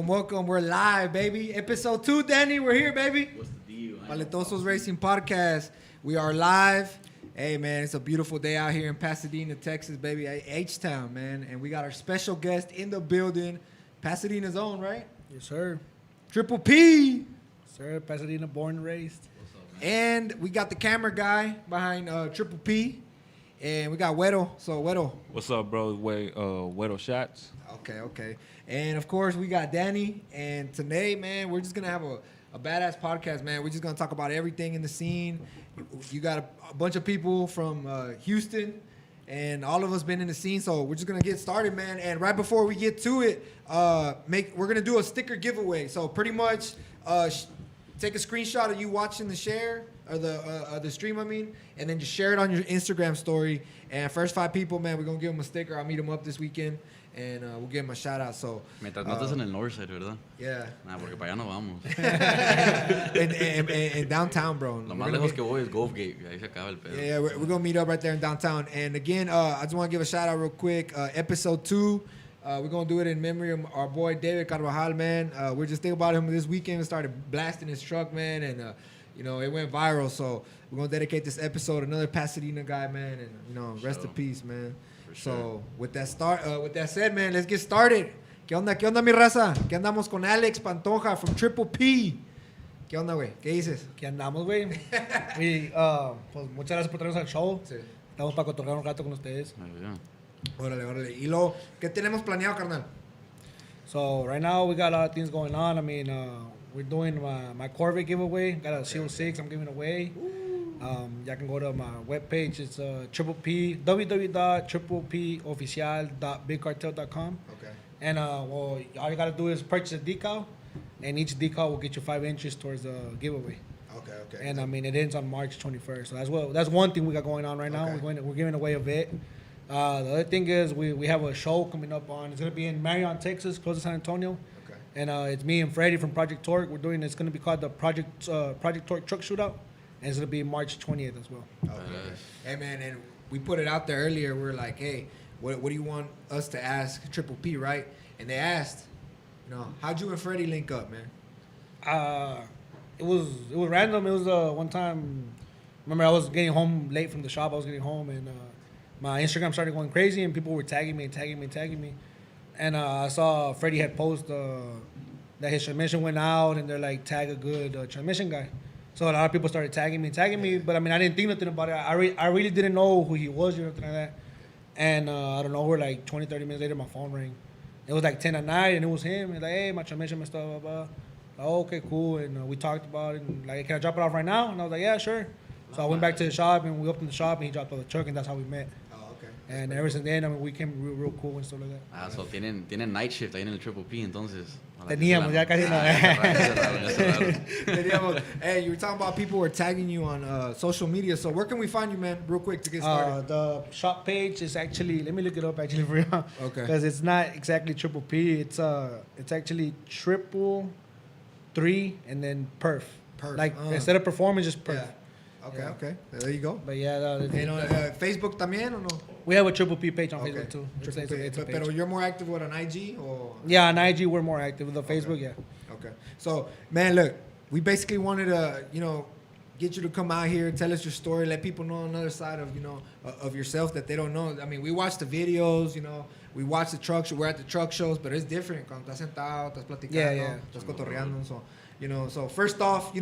Welcome. We're live, baby. Episode 2, Danny. We're here, baby. What's the deal? Paletosos Racing Podcast. We are live. Hey, man, it's a beautiful day out here in Pasadena, Texas, baby. H-Town, man. And we got our special guest in the building. Pasadena's own, right? Yes, sir. Triple P. Sir, Pasadena born and raised. What's up, man? And we got the camera guy behind Triple P. And we got Guero. So, Guero. What's up, bro? Guero Shots. Okay. And, of course, we got Danny. And today, man, we're just going to have a a badass podcast, man. We're just gonna talk about everything in the scene. You got a bunch of people from Houston, and all of us been in the scene, so we're just gonna get started, man. And right before we get to it, we're gonna do a sticker giveaway. So pretty much, take a screenshot of you watching the share or the stream, and then just share it on your Instagram story. And first 5 people, man, we're gonna give them a sticker. I'll meet them up this weekend, and we'll give them a shout out. So mientras no estés en el north side, ¿verdad? yeah, Nah, porque para allá no vamos. in downtown, bro. Lo más lejos que voy es Gulf Gate. Ahí se acaba el pedo. Yeah, we're going to meet up right there in downtown. And again, I just want to give a shout out real quick. Episode 2, we're going to do it in memory of our boy David Carvajal, man. We're just thinking about him this weekend. We started blasting his truck, man, and, it went viral. So we're going to dedicate this episode to another Pasadena guy, man. And, rest in peace, man. So with that said, man, let's get started. ¿Qué onda, mi raza? ¿Qué andamos con Alex Pantoja from Triple P? ¿Qué onda, güey? ¿Qué dices? ¿Qué andamos, güey? Pues muchas gracias por traernos al show. Sí. Estamos para cotorrear un rato con ustedes. Órale. Y luego, ¿qué tenemos planeado, carnal? So right now we got a lot of things going on. I mean, we're doing my Corvette giveaway. Got a CO6 I'm giving away. Y'all can go to my webpage. It's www.tripplepofficial.bigcartel.com. Okay. And all you gotta do is purchase a decal, and each decal will get you 5 inches towards the giveaway. Okay. And I mean, it ends on March 21st. So that's one thing we got going on right now. Okay. We're giving away a vet. The other thing is we have a show coming up on. It's gonna be in Marion, Texas, close to San Antonio. Okay. And it's me and Freddy from Project Torque. It's gonna be called the Project Torque Truck Shootout, and it's gonna be March 20th as well. Okay. Hey, man, and we put it out there earlier. We're like, hey, what do you want us to ask Triple P, right? And they asked, how'd you and Freddy link up, man? It was random. It was one time. Remember, I was getting home late from the shop. I was getting home, and my Instagram started going crazy, and people were tagging me. And I saw Freddy had posted that his transmission went out, and they're like, tag a good transmission guy. So a lot of people started tagging me. But I mean, I didn't think nothing about it. I really didn't know who he was or nothing like that. And I don't know, we're like 20, 30 minutes later, my phone rang. It was like 10 at night, and it was him. He's like, hey, my transmission messed up, blah, blah. Oh, okay, cool. And we talked about it, and like, can I drop it off right now? And I was like, yeah, sure. So I went back to the shop, and we opened the shop, and he dropped off the truck, and that's how we met. Oh, okay. And ever since then, I mean, we came real cool and stuff like that. So tienen night shift ahí en el Triple P, entonces. Teníamos, ya casi no. Teníamos. Hey, you were talking about people were tagging you on social media. So where can we find you, man, real quick to get started? The shop page is actually, let me look it up actually for you. Okay. Because it's not exactly Triple P. It's actually 333 and then perf. Like instead of performance, just perf. Yeah. Okay. There you go. But yeah, And on Facebook también, or no? we have a Triple P page on Okay. Facebook too. Triple It's P. a page. Pero you're more active with an IG or? Yeah, on IG we're more active. With the Facebook, yeah. Okay. So, man, look, we basically wanted to, get you to come out here, tell us your story, let people know another side of, of yourself that they don't know. I mean, we watch the videos, we watch the truck show, we're at the truck shows, but it's different. Cuando estás sentado, estás platicando, estás cotorreando. So, so first off,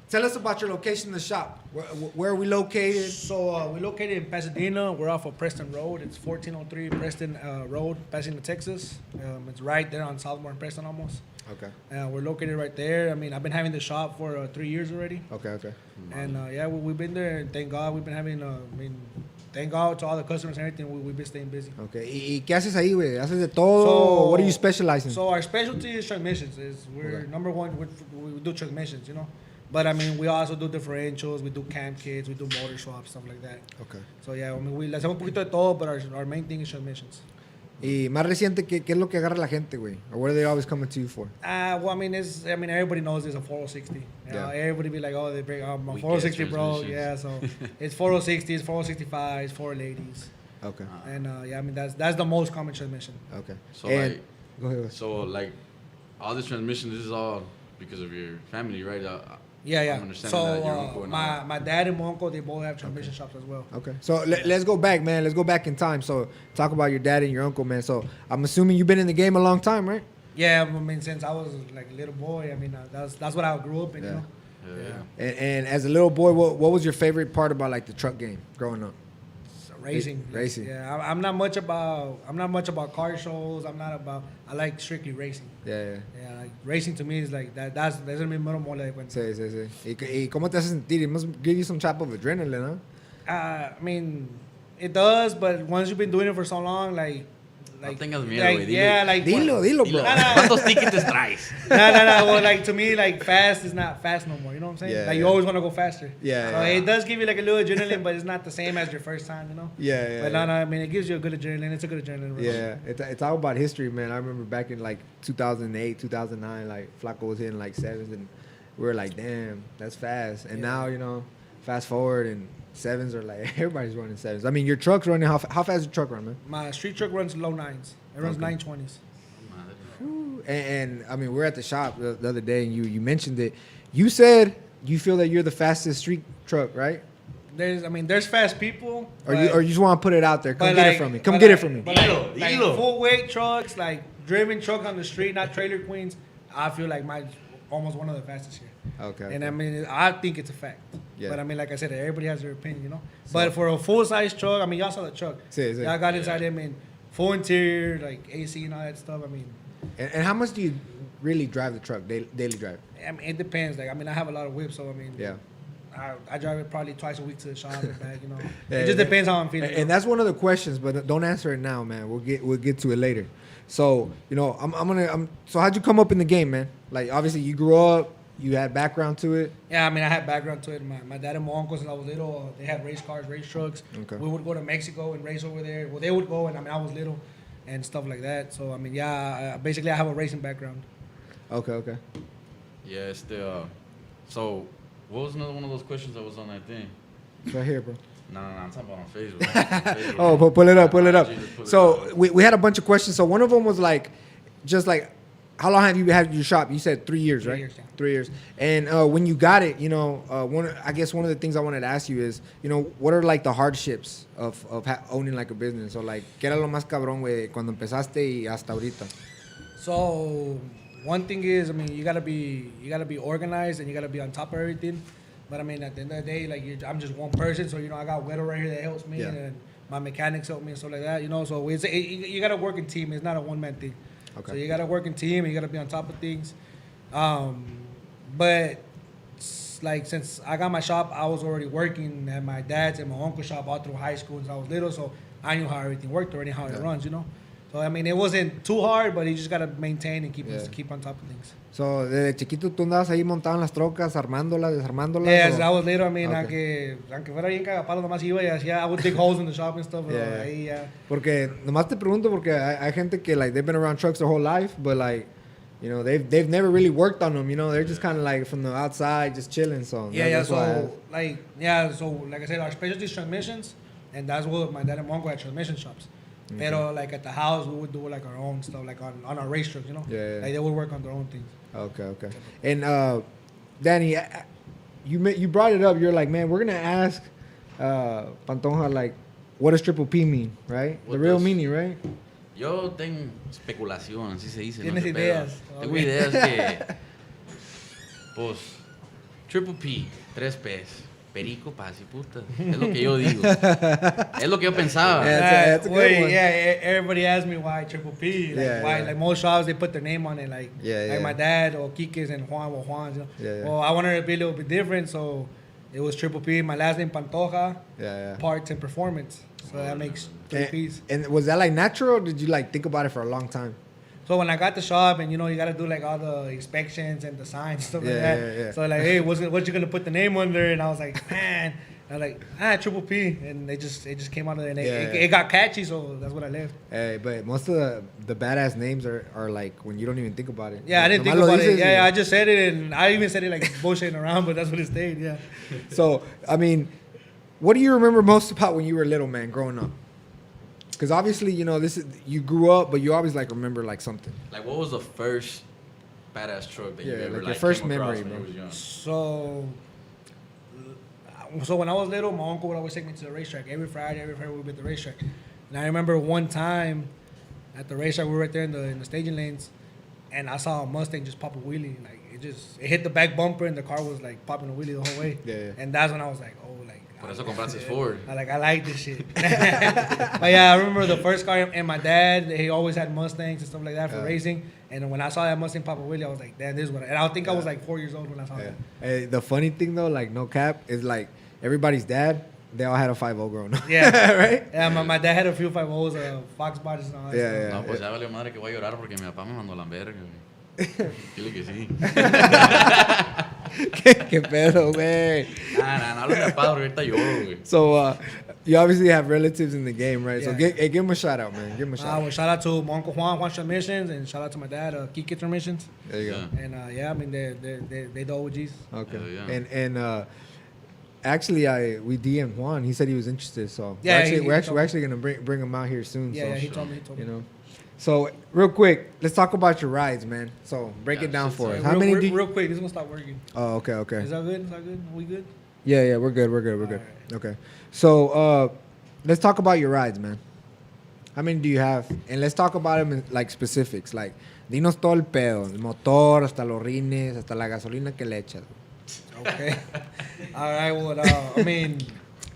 tell us about your location in the shop. Where are we located? So we're located in Pasadena. We're off of Preston Road. It's 1403 Preston Road, Pasadena, Texas. It's right there on Southmore and Preston almost. Okay. We're located right there. I mean, I've been having the shop for 3 years already. Okay. And we've been there, and thank God we've been having. Thank God to all the customers and everything. We've been staying busy. Okay. ¿Y qué haces ahí, güey? ¿Haces de todo? What do you specialize in? So our specialty is transmissions. We're number one. We do transmissions, But I mean, we also do differentials. We do cam kits. We do motor swaps, stuff like that. Okay. So yeah, I mean, we hacemos un poquito de todo, but our main thing is transmissions. Y más reciente, ¿qué es lo que agarra la gente, güey? Or what are they always coming to you for? Well, I mean, everybody knows it's a 4060. Everybody be like, oh, they bring my 4060, bro. Yeah, so it's 4060s, 465s, 480s. Okay. And I mean, that's the most common transmission. Okay. So go ahead. So like, all this transmission, this is all because of your family, right? Yeah. I'm understanding that your uncle So and my dad and my uncle, they both have transmission shops as well. Okay. So let's go back, man. Let's go back in time. So talk about your dad and your uncle, man. So I'm assuming you've been in the game a long time, right? Yeah, I mean, since I was like a little boy, I mean, that's what I grew up in, Yeah. Yeah. And as a little boy, what was your favorite part about like the truck game growing up? Racing. Racing. Yeah, I'm not much about car shows. I like strictly racing. Yeah. Yeah, like racing to me is like that's mi mero mole de cuenta. Sí. ¿Y cómo te hace sentir? It must give you some type of adrenaline, huh? I mean, it does, but once you've been doing it for so long, like No tengas miedo, like, güey. yeah, like Dilo, bro. ¿Cuántos tickets traes? No. Well, like to me, like fast is not fast no more. You know what I'm saying? Yeah, like you yeah. always want to go faster. Yeah, So yeah. it does give you like a little adrenaline, but it's not the same as your first time. You know? Yeah. But no, I mean, it gives you a good adrenaline. It's a good adrenaline. Rush. Yeah, it's all about history, man. I remember back in like 2008, 2009, like Flacco was hitting like sevens, and we were like, damn, that's fast. And now, you know, fast forward and sevens are like everybody's running sevens. I mean, your truck's running. How fast does your truck run, man? My street truck runs low nines. It runs Okay. 920s. And I mean, we're at the shop the other day, and you mentioned it. You said you feel that you're the fastest street truck, right? There's fast people. Or you just want to put it out there? Come but get like- it from me. Come but get like- it from me. But like, Dilo. full weight trucks, like driven truck on the street, not trailer queens. I feel like mine's almost one of the fastest here. Okay. And I mean, I think it's a fact. Yeah. But I mean, like I said, everybody has their opinion, you know. But for a full size truck, I mean, y'all saw the truck. Sí. Y'all got inside it, I mean, full interior, like AC and all that stuff. I mean, And how much do you really drive the truck, daily drive? it depends. Like, I mean, I have a lot of whips, so I mean, Yeah. I drive it probably twice a week to the shop and back, you know. Yeah, It just yeah. depends how I'm feeling. And that's one of the questions, but don't answer it now, man. We'll get to it later. So, you know, so how'd you come up in the game, man? Like, obviously you grew up, you had background to it. Yeah, I mean, I had background to it. My dad and my uncle, since I was little, they had race cars, race trucks. Okay. We would go to Mexico and race over there. Well, they would go, and I mean, I was little and stuff like that. So, I mean, yeah, basically, I have a racing background. Okay. Yeah, so, what was another one of those questions that was on that thing? It's right here, bro. No, I'm talking about on Facebook. Oh, but pull it up. Jesus, pull it So up. we had a bunch of questions. So one of them was like, just like, how long have you had your shop? You said 3 years, 3 right? years, yeah. 3 years. And when you got it, you know, I guess one of the things I wanted to ask you is, you know, what are like the hardships of owning like a business? Or like, ¿qué era lo más cabrón, güey, cuando empezaste y hasta ahorita? So, one thing is, I mean, you gotta be organized and you gotta be on top of everything. But I mean, at the end of the day, like I'm just one person, so you know, I got Guero right here that helps me, Yeah. and my mechanics help me and stuff like that. You know, so you gotta work in team. It's not a one man thing. Okay. So you gotta work in team. And you gotta be on top of things. But like since I got my shop, I was already working at my dad's and my uncle's shop all through high school since I was little, so I knew how everything worked already, how it runs. You know. So I mean, it wasn't too hard, but you just gotta maintain and keep on top of things. So, desde chiquito tú andabas ahí montado en las trocas, armándolas, desarmándolas. Yeah, o- as I was little, I mean, Okay. aunque fuera bien cagapalo, nomás iba y hacía, I would dig holes in the shop and stuff. Pero Yeah. ahí ya. Porque nomás te pregunto porque hay gente que like they've been around trucks their whole life, but like, you know, they've never really worked on them. You know, they're just kind of like from the outside, just chilling. So that's why I asked. So like I said, our specialty is transmissions, and that's what my dad and my uncle had transmission shops. Pero like at the house, we would do like our own stuff, like on our race trucks, you know. Yeah. Like they would work on their own things. Okay. And Danny, you brought it up. You're like, man, we're gonna ask Pantoja like, what does triple P mean, right? The What real does- meaning, right? Yo tengo especulación, así se dice. ¿no? Tienes ¿Qué ideas. pedo? Tengo Ok. ideas que, pues, Triple P, 3 P's, perico, paz y puta. Es lo que yo digo. Es lo que yo pensaba. Yeah. That's a good Wait, one. yeah, everybody asks me why Triple P. Like, Yeah, why, yeah. like most shops, they put their name on it. Like, Yeah, like yeah. my dad or Kike's and Juan's. You know? Yeah. Well, I wanted it to be a little bit different, so it was Triple P. My last name Pantoja, Yeah. parts and performance. So that makes 3 P's. And was that like natural? Or did you like think about it for a long time? So when I got the shop, and you know, you gotta do like all the inspections and the signs and stuff like Yeah, that. yeah. So like, hey, what you gonna put the name under? And I was like, man. I was like, Triple P, and it just came out of there. And it got catchy, so that's what I left. Hey, but most of the badass names are like when you don't even think about it. Yeah, I didn't think Nomás lo about it. dices Yeah, y- I just said it, and I even said it like bullshitting around, but that's what it stayed. Yeah. So, I mean, what do you remember most about when you were little, man, growing up? Because obviously, you know, you grew up, but you always like remember like something. Like, what was the first badass truck that you Yeah, ever like your first came across memory, when bro. you was young? So when I was little, my uncle would always take me to the racetrack every Friday we'd be at the racetrack. And I remember one time at the racetrack, we were right there in the staging lanes, and I saw a Mustang just pop a wheelie. Like it hit the back bumper and the car was like popping a wheelie the whole way. Yeah. And that's when I was like, oh, like. Por eso compraste Ford. I like this shit. But yeah, I remember the first car, and my dad, he always had Mustangs and stuff like that for racing. And when I saw that Mustang pop a wheelie, I was like, damn, this is what. And I think I was like 4 years old when I saw that. Hey, the funny thing though, like no cap, is like everybody's dad. They all had a 5.0 growing up. Yeah. Right? Yeah, my dad had a few 5.0s, Fox bodies and all that stuff. Yeah. No, pues ya valió madre que voy a llorar porque mi papá me mandó a la verga, güey. Dile que sí. ¿Qué pedo, man? Nah, no hablo de mi papá porque ahorita lloro, güey. So, you obviously have relatives in the game, right? So, Yeah. give him a shout out, man. Give him a shout out. Well, shout out to my uncle Juan Transmissions, and shout out to my dad, Kiki Transmissions. There you go. Yeah. And yeah, I mean, they the OGs. Okay. Hell yeah. And actually, we DM'd Juan. He said he was interested. So Yeah, we're he told actually gonna bring him out here soon. Yeah, so, yeah, he told me. you know. So real quick, let's talk about your rides, man. So break it down for us. How many? Real quick, this is gonna stop working. Oh, okay. Is that good? Are we good? Yeah, we're good. We're good. Alright. Okay. So let's talk about your rides, man. How many do you have? And let's talk about them in like specifics. Like, dinos todo el pedo, el motor, hasta los rines, hasta la gasolina que le echas. Okay. All right. Well, I mean,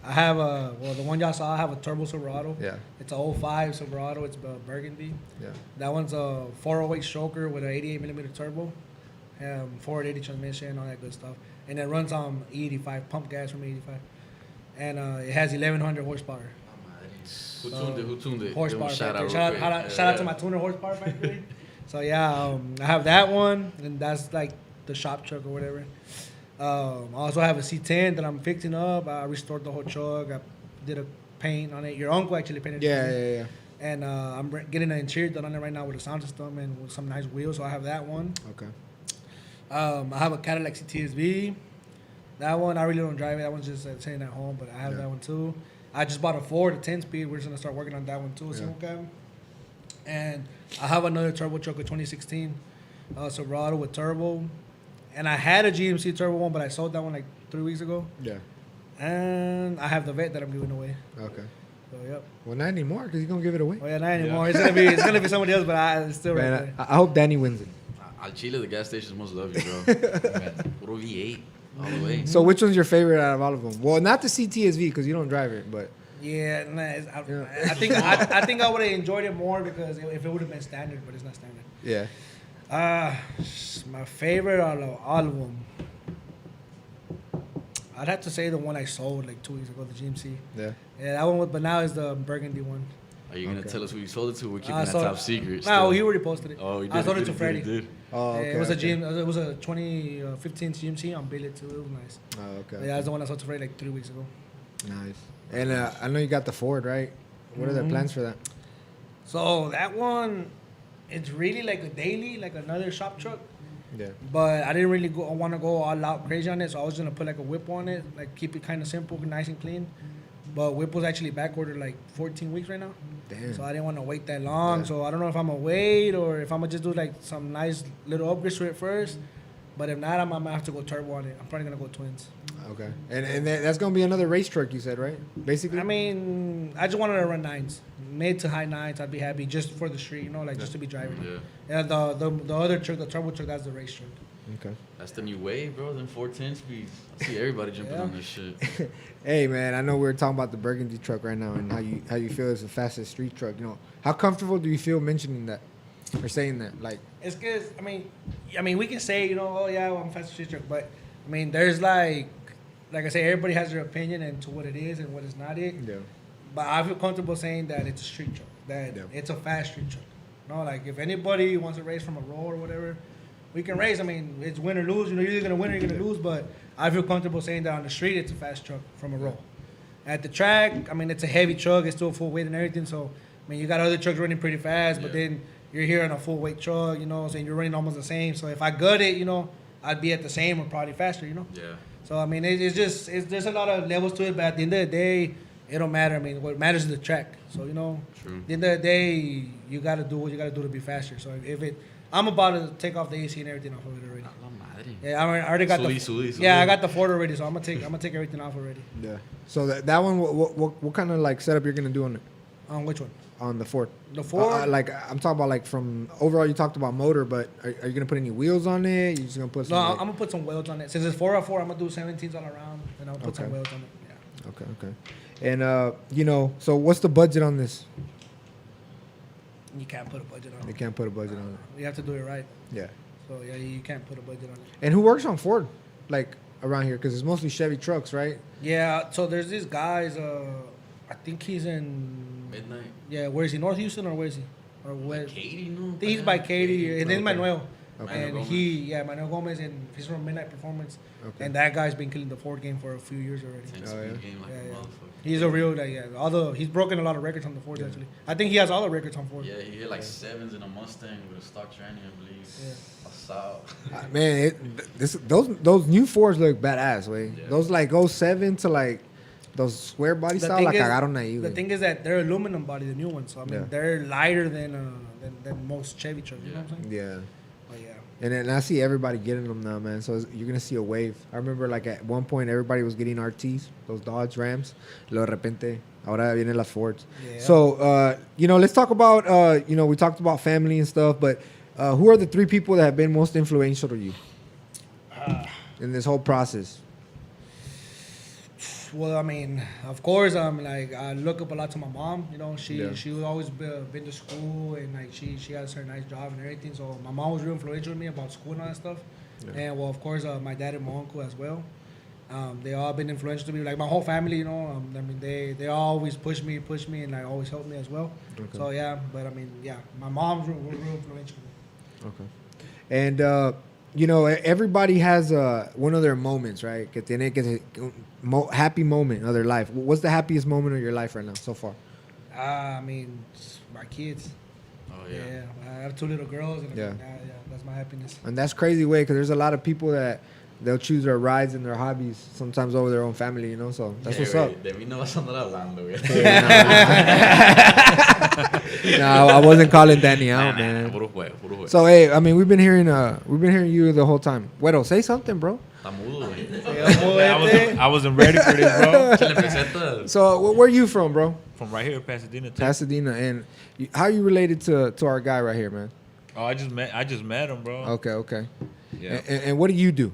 I have the one y'all saw. I have a turbo Silverado. Yeah. It's a 05 Silverado. It's a burgundy. Yeah. That one's a 408 stroker with an 88 millimeter turbo, 480 transmission, all that good stuff. And it runs on E85, pump gas from E85. And it has 1100 horsepower. Who tuned it? Horsepower. Give him a Shout out to my tuner horsepower factory. So yeah, I have that one, and that's like the shop truck or whatever. I also have a C10 that I'm fixing up. I restored the whole truck. I did a paint on it. Your uncle actually painted it. Yeah. And I'm getting an interior done on it right now with a sound system and with some nice wheels. So I have that one. Okay. I have a Cadillac CTSV. That one, I really don't drive it. That one's just sitting at home, but I have that one too. I just bought a Ford, a 10-speed. We're just going to start working on that one too, a single cab. And I have another turbo truck, a 2016 Silverado with turbo. And I had a GMC turbo one, but I sold that one like 3 weeks ago. Yeah. And I have the Vet that I'm giving away. Okay. So yep. Well, not anymore because you're gonna give it away. Oh yeah, not anymore. It's gonna be somebody else, but it's still right Man, there. I hope Danny wins it. Al Chile, the gas stations must love you, bro. Puro V8 all the way. So which one's your favorite out of all of them? Well, not the CTSV because you don't drive it, but Yeah, I think I would have enjoyed it more because if it would have been standard, but it's not standard. yeah. My favorite out of all of them, I'd have to say the one I sold like 2 weeks ago, the GMC. Yeah. Yeah, that one, but now is the burgundy one. Are you gonna Okay. tell us who you sold it to? We're keeping I that sold- top secret. No, still. he already posted it. Oh, he did. I sold he it to did, Freddy. he did. Oh, okay. It was okay. it was a 2015 GMC on Billet too. It was nice. Oh, okay. Yeah, that's the one I sold to Freddy like 3 weeks ago. Nice. And I know you got the Ford, right? What are the plans for that? So that one, it's really like a daily, like another shop truck. Yeah. But I didn't really want to go all out crazy on it, so I was gonna put like a whip on it, like keep it kind of simple, nice and clean. But whip was actually back ordered like 14 weeks right now, Damn. so I didn't want to wait that long. Yeah. So I don't know if I'm gonna wait or if I'm gonna just do like some nice little upgrades to it first. But if not, I'm gonna have to go turbo on it. I'm probably gonna go twins. Okay. And that's gonna be another race truck, you said, right? Basically. I mean, I just wanted to run nines, mid to high nines. I'd be happy just for the street, you know, like just to be driving. Yeah. And the other truck, the turbo truck, that's the race truck. Okay. That's the new wave, bro. Them 410 speeds. I see everybody jumping Yeah. on this shit. Hey man, I know we're talking about the burgundy truck right now and how you feel it's the fastest street truck. You know, how comfortable do you feel mentioning that or saying that? Like, It's because I mean, we can say, you know, oh yeah, well, I'm fast street truck, but I mean, there's like I say, everybody has their opinion into what it is and what is not it. yeah. But I feel comfortable saying that it's a street truck, that Yeah. it's a fast street truck. You know, like if anybody wants to race from a roll or whatever, we can race. I mean, it's win or lose. You know, you're either gonna win or you're gonna lose. But I feel comfortable saying that on the street, it's a fast truck from a roll. At the track, I mean, it's a heavy truck. It's still full weight and everything. So, I mean, you got other trucks running pretty fast, but then you're here on a full weight truck, you know, saying you're running almost the same. So if I gut it, you know, I'd be at the same or probably faster, you know. Yeah. So I mean, there's a lot of levels to it, but at the end of the day, it don't matter. I mean, what matters is the track. So you know, True. at the end of the day, you gotta do what you gotta do to be faster. So I'm about to take off the AC and everything off of it already. La madre. Yeah, I already got Sudi. Yeah, I got the Ford already, so I'm gonna take everything off already. Yeah. So that one, what kind of like setup you're gonna do on it? On which one? on the Ford? The Ford? Like I'm talking about like from overall. You talked about motor, but are you gonna put any wheels on it? You just gonna put some? No, like- I'm gonna put some wheels on it. Since it's 4x4, I'm gonna do 17s all around, and I'll put some Okay. wheels on it. Yeah. Okay. And you know, so what's the budget on this? You can't put a budget on They it. can't put a budget on it. You have to do it right. Yeah. So yeah, you can't put a budget on it. And who works on Ford, like around here? Because it's mostly Chevy trucks, right? Yeah. So there's these guys. I think he's in. Midnight. Yeah. Where is he? North Houston or where is he? Or where? Katie, no? I think he's by Katie. His name's Okay. Manuel. Okay. And Manuel Gomez, and he's from Midnight Performance. Okay. And that guy's been killing the Ford game for a few years already. 10 Oh, speed yeah. game like Yeah, a yeah. motherfucker. He's a real he's broken a lot of records on the Fords actually. I think he has all the records on Ford. Yeah, he hit like 7s in a Mustang with a stock tranny, I believe. Yeah. Assault. Man, those new Fords look badass, way. Yeah. Those like 07 to like those square body style, like cagaron ahí, The güey. thing is that they're aluminum body, the new ones. So I mean, Yeah. they're lighter than most Chevy trucks. You know what I'm saying? Yeah. But yeah. And then I see everybody getting them now, man. So you're gonna see a wave. I remember like at one point everybody was getting RTs, those Dodge Rams. Luego de repente, ahora vienen las Fords. Yeah. So you know, let's talk about you know, we talked about family and stuff, but who are the 3 people that have been most influential to you in this whole process? Well, I mean, of course, I look up a lot to my mom. You know, she was always been to school, and like she has her nice job and everything. So my mom was real influential on me about school and all that stuff. Yeah. And well, of course, my dad and my uncle as well. They all been influential to me. Like my whole family, you know. I mean, they always push me, and like always help me as well. Okay. So yeah, but I mean, yeah, my mom's real influential. Okay. And you know, everybody has one of their moments, right? Que tiene que happy moment of their life. What's the happiest moment of your life right now so far? I mean, my kids. Oh, yeah. Yeah, I have 2 little girls, and Yeah. that's my happiness. And that's crazy way because there's a lot of people that they'll choose their rides and their hobbies sometimes over their own family, you know. So that's what's up. De mí no vas a andar hablando, güey. No, I wasn't calling Danny out, Nah, nah, man. puro juego, puro juego. So hey, I mean, we've been hearing you the whole time. Güero, say something, bro. Está mudo, güey. I wasn't ready for this, bro. Se le presenta. So where are you from, bro? From right here, Pasadena. Texas. Pasadena. And how you related to our guy right here, man? Oh, I just met him, bro. Okay. Yeah. And what do you do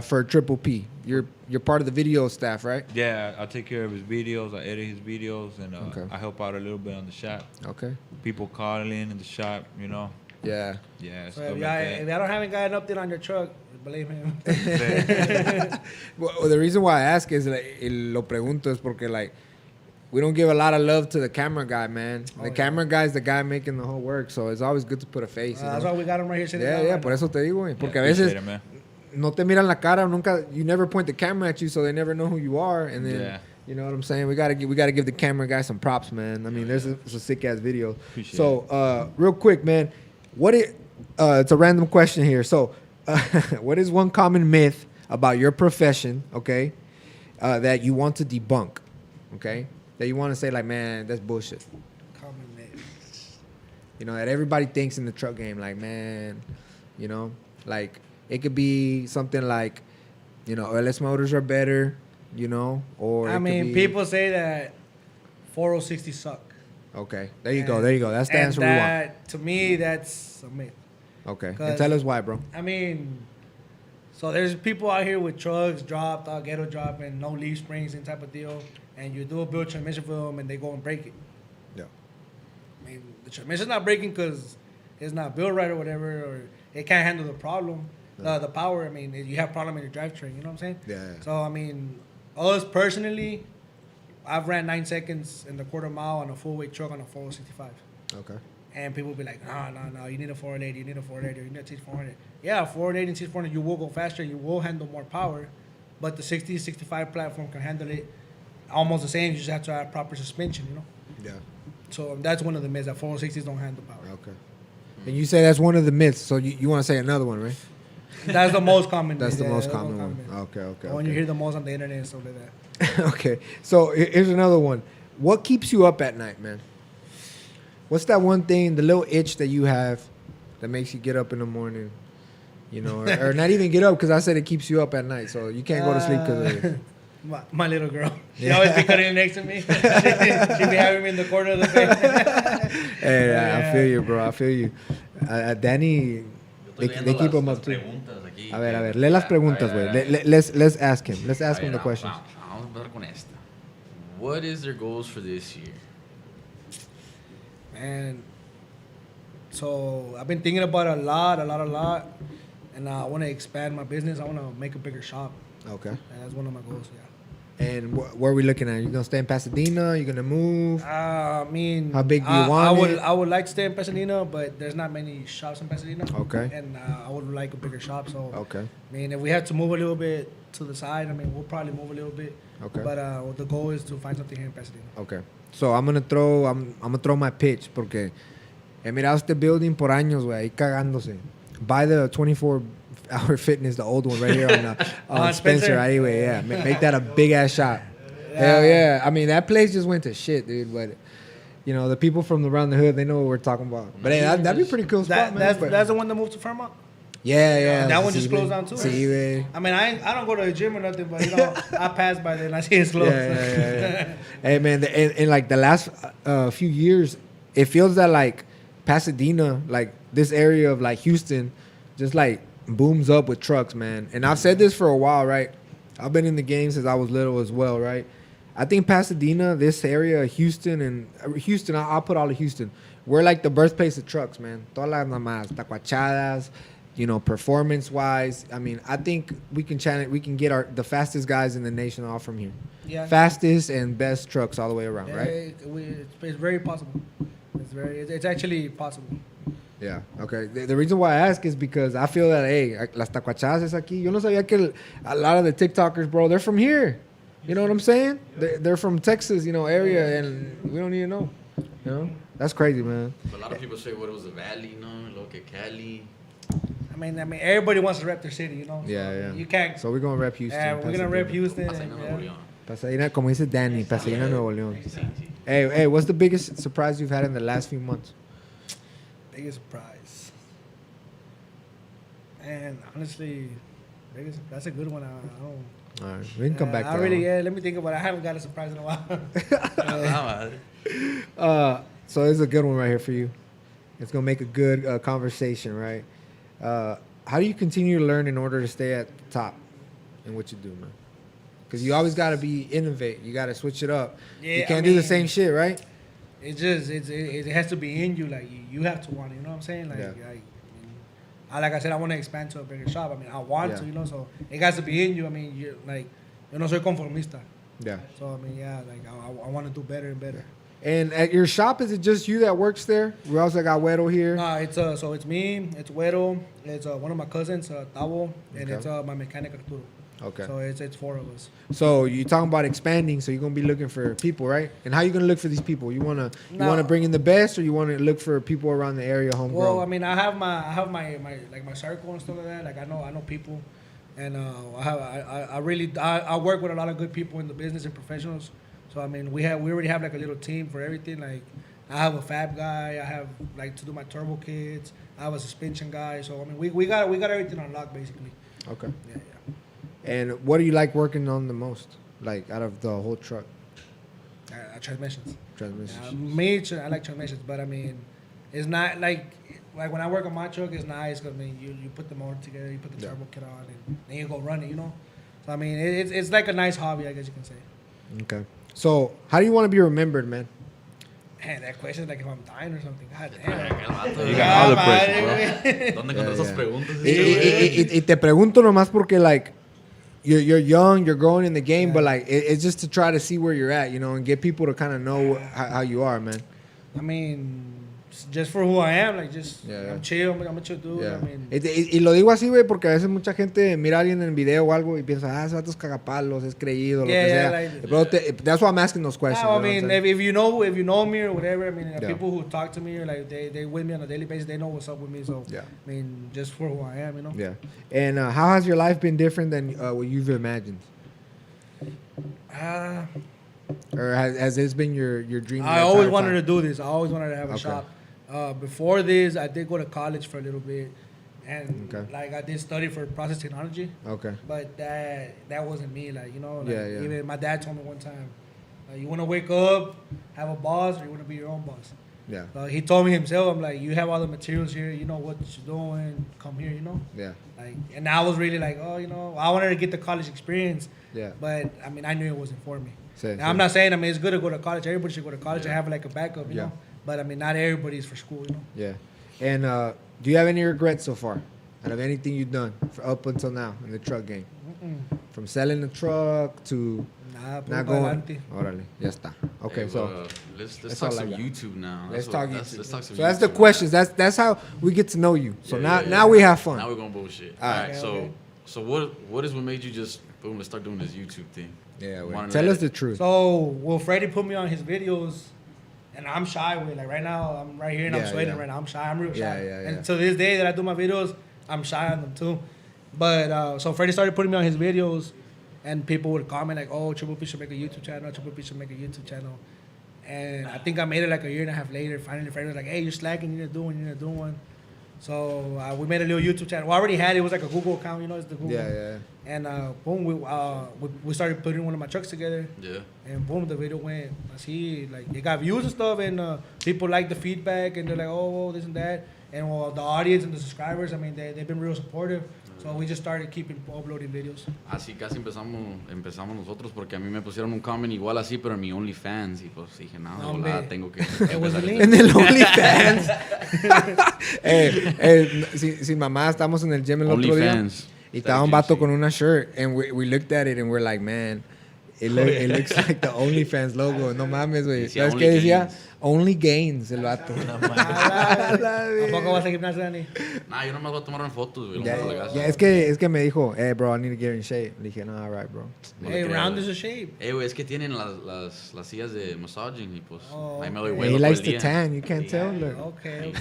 for Triple P? You're part of the video staff, right? Yeah, I take care of his videos. I edit his videos, and Okay. I help out a little bit on the shop. Okay. People calling in the shop, you know. Yeah. Yeah, So stuff if like y'all don't haven't got an update on your truck, believe him. that. Well, the reason why I ask is lo pregunto es porque like we don't give a lot of love to the camera guy, man. The yeah. camera guy is the guy making the whole work, so it's always good to put a face. You That's know? why we got him right here sitting Yeah, down yeah. right Por now. eso te digo, güey. Porque a Appreciate veces it, man. no te miran la cara, nunca. You never point the camera at you, so they never know who you are. And then Yeah. you know what I'm saying. We gotta give the camera guy some props, man. I mean, it's a sick ass video. Appreciate So real quick, man, it's a random question here. So what is one common myth about your profession, okay, that you want to debunk, okay, that you want to say like, man, that's bullshit. Common name. You know, that everybody thinks in the truck game, like, man, you know, like it could be something like, you know, LS motors are better, you know, or I it could mean, be- people say that 4060 suck. Okay, there you go. That's the And answer we want. that, to me, that's a myth. Okay, and 'cause- tell us why, bro. I mean, so there's people out here with trucks dropped, ghetto drop, and no leaf springs and type of deal, and you do a build transmission for them, and they go and break it. Yeah. I mean, the transmission's not breaking because it's not built right or whatever, or it can't handle the problem, the power. I mean, you have problem in your drivetrain. You know what I'm saying? Yeah. So I mean, us personally, I've ran 9 seconds in the quarter mile on a full weight truck on a 4065. Okay. And people be like, no, you need a 480, you need a 480, you need a T400. Yeah, 480 and T400, you will go faster, you will handle more power, but the 60, 65 platform can handle it almost the same. You just have to have proper suspension, you know? Yeah. So that's one of the myths, that 460s don't handle power. Okay. And you say that's one of the myths, so you want to say another one, right? That's the most common That's myth. the Yeah, most that's common the one. myth. Okay. The one you hear the most on the internet and stuff like that. Okay. So here's another one. What keeps you up at night, man? What's that one thing, the little itch that you have that makes you get up in the morning? You know, or not even get up, because I said it keeps you up at night, so you can't go to sleep because of it. My little girl. She always be cutting next to me. She be having me in the corner of the bed. Hey, I feel you, bro. I feel you. Danny, Yo they estoy leyendo keep las him up too. preguntas aquí. A ver, lee las preguntas, güey. Let's ask him. Let's ask him the questions. Vamos a empezar con esta. What is their goals for this year? And so I've been thinking about it a lot. And I want to expand my business. I want to make a bigger shop. Okay. And that's one of my goals, yeah. And where are we looking at? You gonna stay in Pasadena? You gonna move? I mean, How big do you want it? I would like to stay in Pasadena, but there's not many shops in Pasadena. Okay. And I would like a bigger shop. So, Okay. I mean, if we have to move a little bit to the side, I mean, we'll probably move a little bit. Okay. But the goal is to find something here in Pasadena. Okay. So I'm gonna throw my pitch porque he mirado este building por años, güey, ahí cagándose. Buy the 24-hour fitness, the old one right here on Spencer. Ahí, güey, yeah. Make that a big ass shop. Hell yeah. I mean, that place just went to shit, dude. But you know, the people from around the hood, they know what we're talking about. But hey, that'd be a pretty cool spot, man. That's the one that moved to Fairmont? Yeah. That one just closed down too. Sí, güey. I mean, I don't go to the gym or nothing, but you know, I pass by there and I see it's closed. Yeah. Hey, man, in like the last few years, it feels that like Pasadena, like this area of like Houston, just like booms up with trucks, man. And I've said this for a while, right? I've been in the game since I was little as well, right? I think Pasadena, this area, Houston, I'll put all of Houston. We're like the birthplace of trucks, man. Todas las namás, tacuachadas, you know, performance-wise. I mean, I think we can get the fastest guys in the nation all from here. Yeah. Fastest and best trucks all the way around, right? It's very possible. It's actually possible. Yeah, okay. The reason why I ask is because I feel that, hey, las tacuachadas es aquí. Yo no sabía que a lot of the TikTokers, bro, they're from here. You know what I'm saying? They're from Texas, you know, area, and we don't even know. You know? That's crazy, man. But a lot of people say what was the valley, no? Lo que Cali. I mean, everybody wants to rep their city, you know? So Yeah. You can't. So we're going to rep Houston. Yeah, we're going to rep Houston. Pasadena, And, Nuevo yeah. León. Pasadena, como dice Danny, Pasadena, Nuevo León. Sí, sí. Hey, what's the biggest surprise you've had in the last few months? Biggest surprise. And honestly, that's a good one. I don't. All right, we can come back to that one. Let me think about it. I haven't got a surprise in a while. Ah, madre. So it's a good one right here for you. It's gonna make a good conversation, right? How do you continue to learn in order to stay at the top in what you do, man? Because you always gotta be innovate. You gotta switch it up. Yeah, you can't do the same shit, right? It has to be in you. Like you have to want it. You know what I'm saying? Like, like I said, I want to expand to a bigger shop. I mean, I want to, you know. So it has to be in you. I mean, you're like, yo no soy conformista. Yeah. So I mean, yeah, like I want to do better and better. And at your shop, is it just you that works there? We also got Guero here. Nah, it's me, it's Guero, it's one of my cousins, Tavo, and Okay. it's my mechanic Arturo. Okay. So it's four of us. So you talking about expanding? So you're gonna be looking for people, right? And how you gonna look for these people? You wanna bring in the best, or you wanna look for people around the area, homegrown? Well, I mean, I have my like my circle and stuff like that. Like I know people, and I work with a lot of good people in the business and professionals. So I mean, we already have like a little team for everything. Like I have a fab guy. I have like to do my turbo kits. I have a suspension guy. So I mean, we got everything on lock basically. Okay. Yeah. And what do you like working on the most? Like out of the whole truck? Transmissions. Transmissions. I like transmissions, but I mean, it's not like when I work on my truck, it's nice because I mean, you put the motor together, you put the turbo kit on, and then you go run it, you know. So I mean, it's like a nice hobby, I guess you can say. Okay. So how do you want to be remembered, man? Man, that question is like if I'm dying or something. God Ay, damn. aquel vato, You güey. got all the madre, pressure, ¿Dónde encontró esas preguntas? Y te pregunto nomás porque like you're young, you're growing in the game, but like it's just to try to see where you're at, you know, and get people to kind of know how you are, man. I mean, just for who I am, like just Yeah. I'm chill, I'm a chill dude. Yeah. I mean, Y lo digo así, güey, porque a veces mucha gente mira a alguien en video o algo y piensa, ese vato es cagapalos, es creído, lo que sea. like- That's why I'm asking those questions. I you know what mean, I'm saying? if you know me or whatever, I mean, Yeah. people who talk to me, like they with me on a daily basis, they know what's up with me. So Yeah. I mean, just for who I am, you know. Yeah. And how has your life been different than what you've imagined? Or has this been your dream? I always wanted to do this. I always wanted to have a Okay. shop. Before this, I did go to college for a little bit, And Okay. like I did study for process technology, Okay. but that wasn't me. Like you know, like, Yeah, yeah. even my dad told me one time, you want to wake up, have a boss, or you want to be your own boss. Yeah. He told me himself, I'm like, you have all the materials here, you know what you're doing, come here, you know. Yeah. Like, and I was really like, oh, you know, I wanted to get the college experience, Yeah. but I mean, I knew it wasn't for me. Sí, Now, sí. I'm not saying, I mean, it's good to go to college. Everybody should go to college and Yeah. have like a backup, you Yeah. know. But I mean, not everybody's for school, you know. Yeah. And do you have any regrets so far out of anything you've done up until now in the truck game? From selling the truck to Nah, not pa' going. adelante. Órale, ya está. Okay, Hey, so let's that's talk all I some got. YouTube now. let's That's talk what- YouTube. Let's talk some So that's the YouTube. questions. That's how we get to know you. So Yeah, now we have fun. Now we're gonna bullshit. All All right. right. Okay. So what is what made you just boom? Let's start doing this YouTube thing. Yeah, Wanna wait. Tell let us it- the truth. So, will Freddy put me on his videos? And I'm shy with like right now, I'm right here and Yeah, I'm sweating yeah. right now. I'm shy. I'm real shy. Yeah, yeah, yeah. And to this day that I do my videos, I'm shy on them too. But so Freddy started putting me on his videos, and people would comment like, "Oh, Triple P should make a YouTube channel. Triple P should make a YouTube channel." And I think I made it like a year and a half later. Finally, Freddy was like, "Hey, you're slacking. You need to do one. You need to do one." So we made a little YouTube channel. We already had it. It was like a Google account. You know, it's the Google. Yeah, yeah. And boom, we started putting one of my trucks together. Yeah. And boom, the video went. Así, like it got views and stuff, and people like the feedback, and they're like, oh, this and that. And the audience and the subscribers, I mean, they've been real supportive. So we just started keeping uploading videos. Así casi empezamos nosotros porque a mí me pusieron un comment igual así pero en mi OnlyFans y pues dije no, No, volada, hombre. tengo que was empezar the a- link. En el OnlyFans. Sin mamá, estamos en el gym el otro día. OnlyFans. Y estaba un vato con una shirt. And we looked at it and we're like, man, it looks like the OnlyFans logo. No mames, güey. Decía ¿Sabes Only qué decía? Gains. Only Gains, el vato. ¿Tampoco vas a gimnasio, Dani? Nah, yo nomás voy a tomar fotos, güey. Ya, no me lo gasto. ya, es que me dijo, hey, bro, I need to get in shape. Le dije, no, all right, bro. No Hey, le creo, round güey. is a shape. Güey, es que tienen las sillas de massaging y pues Oh, ahí me doy okay. vuelo He todo likes el to día. tan. You can't tell. Look. Okay.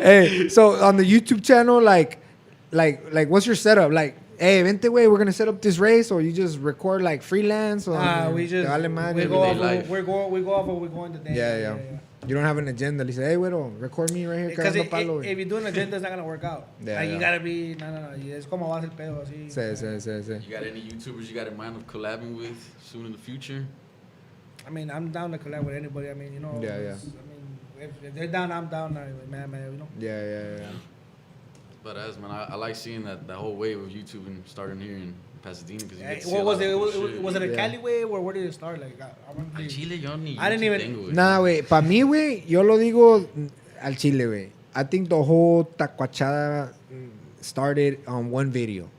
Hey, so on the YouTube channel, like, what's your setup? Like, hey, vente, way, we're gonna set up this race, or you just record like freelance, or We te just vale madre? we go Everyday off. life. We go off what we're going today. Yeah. You don't have an agenda. Le dice, hey, güero, record me right here, Because cagando palo. if you do an agenda, it's not gonna work out. Yeah, Like yeah. you gotta be no. Es como vas el pedo así. Sí. You got any YouTubers you got in mind of collabing with soon in the future? I mean, I'm down to collab with anybody. I mean, you know. Yeah. I mean, if they're down, I'm down. Man, you know. Yeah. But as man, I like seeing that whole wave of YouTube and starting here in Pasadena because you get to see What a was lot it? of cool shit. Was it a Yeah. Cali wave or where did it start? Like, I remember. Al Chile yo ni I didn't YouTube even- tengo, güey. Nah, güey, para mí, güey, yo lo digo al chile, güey. I think the whole tacuachada started on one video.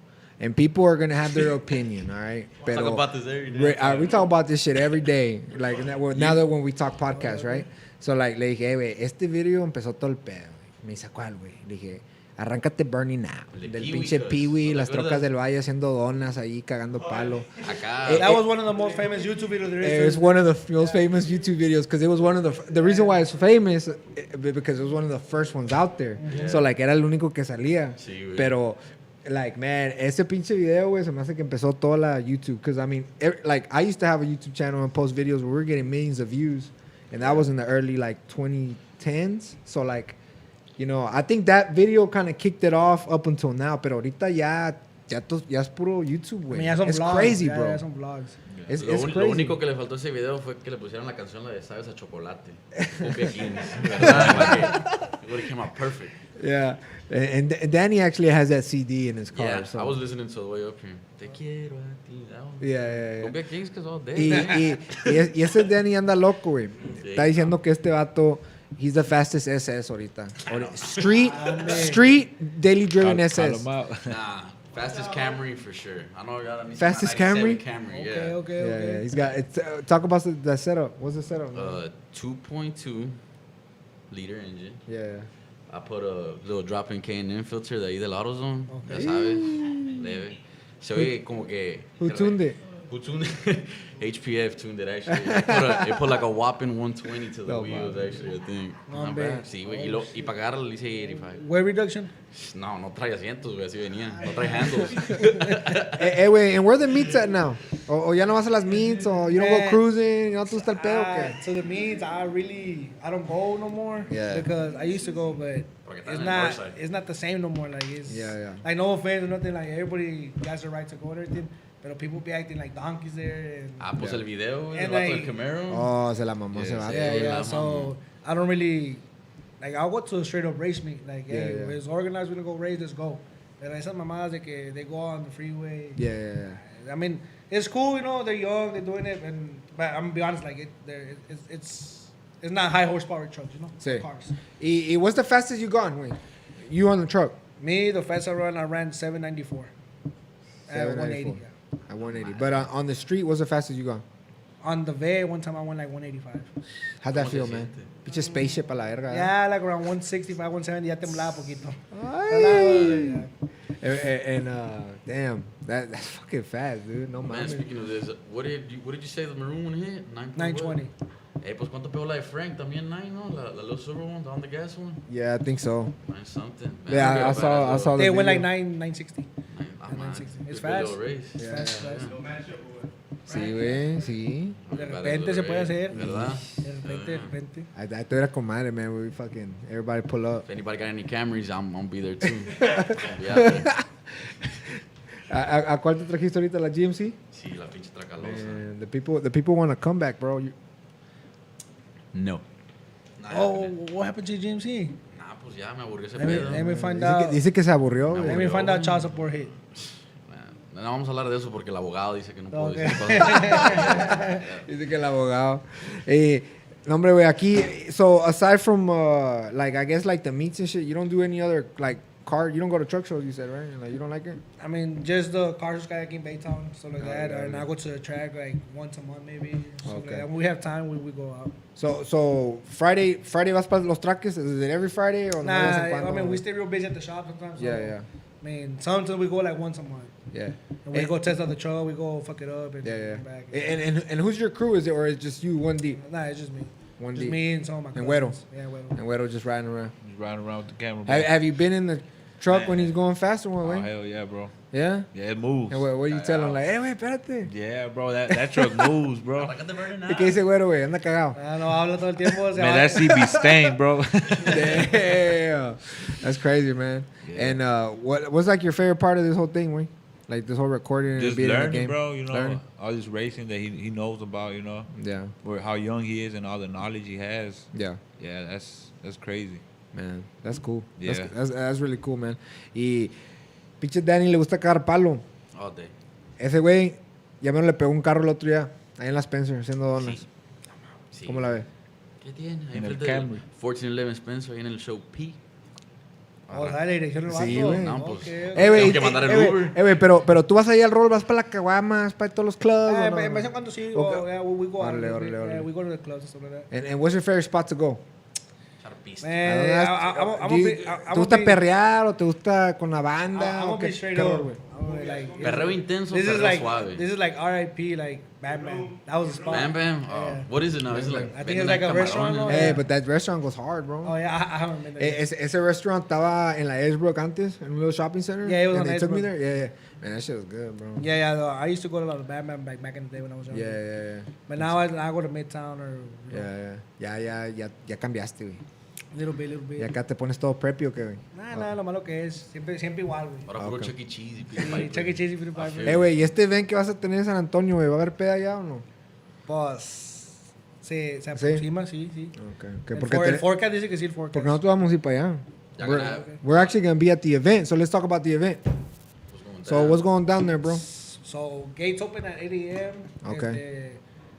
And people are going to have their opinion, all right? Talk Pero- about this every day. we talk about this shit every day. Like, now that when we talk podcast, right? So, like, le dije, hey, güey, este video empezó todo el pedo, güey. Me dice, ¿cuál, güey? Le dije, arráncate Burning Now. El de Del Pee-wee, pinche cuz. Pee-wee, ¿No te las acuerdas? trocas del valle haciendo donas ahí, cagando palo. Acá. That was one of the most famous YouTube videos there It is. was one of the most famous YouTube videos because it was one of the reason why it's famous because it was one of the first ones out there. So like era el único que salía. Sí, güey. Pero like man, ese pinche video, güey, se me hace que empezó toda la YouTube because I mean, like I used to have a YouTube channel and post videos where we were getting millions of views, and that was in the early like 2010s. So like, you know, I think that video kind of kicked it off up until now. Pero ahorita ya es puro YouTube, I güey. mean, ya son It's vlogs. crazy, Yeah, bro. yeah, son vlogs. It's Lo crazy. único que le faltó a ese video fue que le pusieron la canción la de Sabes a Chocolate. Cumbia Kings. ¿Verdad? Like, it would have came out perfect. Yeah, and Danny actually has that CD in his car. Yeah, so. I was listening to the way up here. Te quiero a ti. That one. Yeah. Cumbia Kings que all day. Y ese Danny anda loco, güey. Sí. Está diciendo que este vato, he's the fastest SS ahorita. Street daily driven Call SS. him out. Nah, fastest Camry for sure. I know I got a Fastest 97 Camry? Camry, Okay, yeah. okay. Yeah, he's got. Talk about the setup. What's the setup? 2.2 liter engine. Yeah. I put a little drop-in K&N filter de ahí del AutoZone. Okay. Ya sabes, leve. Se oye como que... Who tuned it? Who tuned it? HPF tuned it, actually. It put like a whopping 120 to the No, wheels, man. actually, I think. No, Not hombre. bad. Sí, güey. Y para agarrarlo le hice 85. Weight reduction? No trae asientos, güey. Así venía. No trae handles. Hey, wait, and where the meets at now? O ya no vas a las meets, o you don't go Man. cruising, ¿no te gusta el pedo o qué? To the meets, I don't go no more. Yeah. Because I used to go, but Porque estás it's en el not north side. it's not the same no more. Like it's Yeah. like no offense or nothing. Like everybody has the right to go and everything, but people be acting like donkeys there. And Ah, pues el video, güey, el And vato del like- Camaro. Oh, se la mamó ese Yeah, vato. yeah, Sí, yeah. la So I don't really like. I'll go to a straight up race meet. Like, hey, Yeah, yeah. it's organized. We're gonna go race. Let's go. Pero esas mamadas de que they go on the freeway. Yeah. I mean, it's cool, you know. They're young, they're doing it, but I'm gonna be honest, like it's not high horsepower trucks, you know, Sí. cars. Y what's the fastest you gone, güey? You on the truck? Me, the fastest I ran 794 at 794. 180. Yeah. At 180. But on the street, what's the fastest you gone? On the VA, one time I went like 185. How'd that ¿Cómo se feel, man? siente? Pinche spaceship a la verga. Yeah, like around 165, 170, ya temblaba poquito. Ay. Yeah. And damn, that's fucking fast, dude. No Man, mames. speaking of this, what did you say the maroon one hit? 920. Pues ¿cuánto pegó la de Frank? También 9, ¿no? La little silver one, the on the gas one. Yeah, I think so. 9 something. Man, Yeah, look I at saw that, the They went like video. 960. Ah, Yeah, man. 960. It's Good little fast. race. It's Yeah, fast, yeah, fast. Sí, güey, sí. De repente se puede hacer. ¿Verdad? De repente. I thought era con madre, man. We fucking, everybody pull up. If anybody got any Camrys, I'm gonna be there too. Yeah, man. ¿A cuál te trajiste ahorita? ¿La GMC? Sí, la pinche tracalosa. Man, the people want to come back, bro. No. Oh, what happened to GMC? Nah, pues ya me aburrió ese Let me, pedo. let me find Dice out. dice que se aburrió, Me güey. Let me aburrió. find out child support hit. No vamos a hablar de eso porque el abogado dice que no puedo Okay. decir cosas. Dice que el abogado. No, hombre, güey, aquí, so aside from, like, I guess, like, the meets and shit, you don't do any other, like, car, you don't go to truck shows, you said, right? Like, you don't like it? I mean, just the cars kayaking in Baytown, stuff like Oh, that. yeah, And yeah. I go to the track like once a month, maybe. Stuff Okay. like that. When we have time, we go out. So Friday vas para los traques? Is it every Friday or no? Nah, de vez en cuando? I mean, we stay real busy at the shop sometimes. So, Yeah. I mean, sometimes we go like once a month. Yeah. And we And- go test out the truck, we go fuck it up and Yeah. come back. And who's your crew? Is it, or is it just you one deep? Nah, it's just me. One Just deep. me and some of my And cousins. Yeah, Güero. And Guero just riding around. Just riding around with the camera, bro. Have you been in the truck Man. when he's going fast or what, Oh, way? hell yeah, bro. Yeah? Yeah, it moves. And what do you tell him? Like, hey, wait, espérate. Yeah, bro, that truck moves, bro. ¿Y qué dice Guero, güey? Anda cagado. Ah, no, habla todo el tiempo. o sea, Man, that seat be stained, bro. Damn. That's crazy, man. Yeah. And what's like your favorite part of this whole thing, güey? Like this whole recording and Just being in the learning, game? bro. You know, Learning. all this racing that he knows about. You know, Yeah. or how young he is and all the knowledge he has. Yeah. Yeah, that's crazy. Man, that's cool. Yeah. That's really cool, man. Y pinche Danny le gusta cagar palo. All day. Ese güey ya me le pegó un carro el otro día, ahí en la Spencer, haciendo donas. Sí. ¿Cómo la ve? ¿Qué tiene? Ahí En el enfrente del Camry. 1411 Spencer, ahí en el show P. Oh, dale, dirección del Sí, vato. güey. No, pues. Ok. Güey, Tengo que mandar el Uber. güey, pero tú vas ahí al rol, vas para la caguama, vas para todos los clubs. ¿o no? En vez en cuando sí, Okay. yeah, we go out. Órale, a little órale, bit. órale. Yeah, we go to the clubs and stuff like that. And what's your favorite spot to go? Charpista. Man, Do you- ¿Te gusta perrear o te gusta con la banda? I'm o gonna be qué straight pedo, up. güey? Like, Perreo intenso, this is perreo like suave. this is like RIP, like Bam Bam. That was the spot. Bam Bam? Oh, Yeah. what is it now? Is it like I think it's like a restaurant, no? Hey, Yeah. but that restaurant goes hard, bro. Oh yeah, I haven't been there. Ese restaurant estaba en la Edgebrook antes, en un little shopping center. Yeah, it was and on they took me Edgebrook. there. Yeah. Man, that shit was good, bro. Yeah. Though, I used to go to a lot of Bam Bam back in the day when I was young. Yeah. But now I go to Midtown or you know, Ya cambiaste, güey. little bit. Y acá te pones todo preppy o qué, güey. Nah, lo malo que es siempre igual, güey. Ahora puro Okay. Chuck E. Cheese y Sí, Peter Piper. Chuck E. Cheese y Peter Ah, Piper. Eh, güey, ¿y este event que vas a tener en San Antonio, güey? ¿Va a haber peda allá o no? Pues se aproxima, sí. Okay. El, Porque, el forecast dice que sí, el forecast. porque nosotros vamos a ir para allá. Ya We're, ganaba. we're actually going to be at the event, so let's talk about the event. What's going So down? what's going down there, bro? So, gates open at 8 a.m. Okay.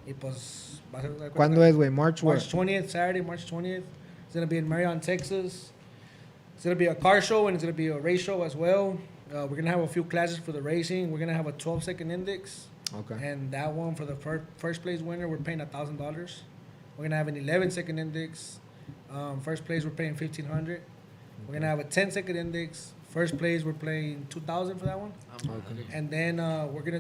Y pues va a ser... ¿Cuándo es, güey? March what? March 20th, Saturday, March 20th. It's going to be in Marion, Texas. It's going to be a car show and it's going to be a race show as well. We're going to have a few classes for the racing. We're going to have a 12-second index. Okay. And that one for the first place winner, we're paying $1,000. We're going to have an 11-second index. First place, we're paying $1,500. We're going to have a 10-second index. First place, we're paying $2,000 for that one. And then we're gonna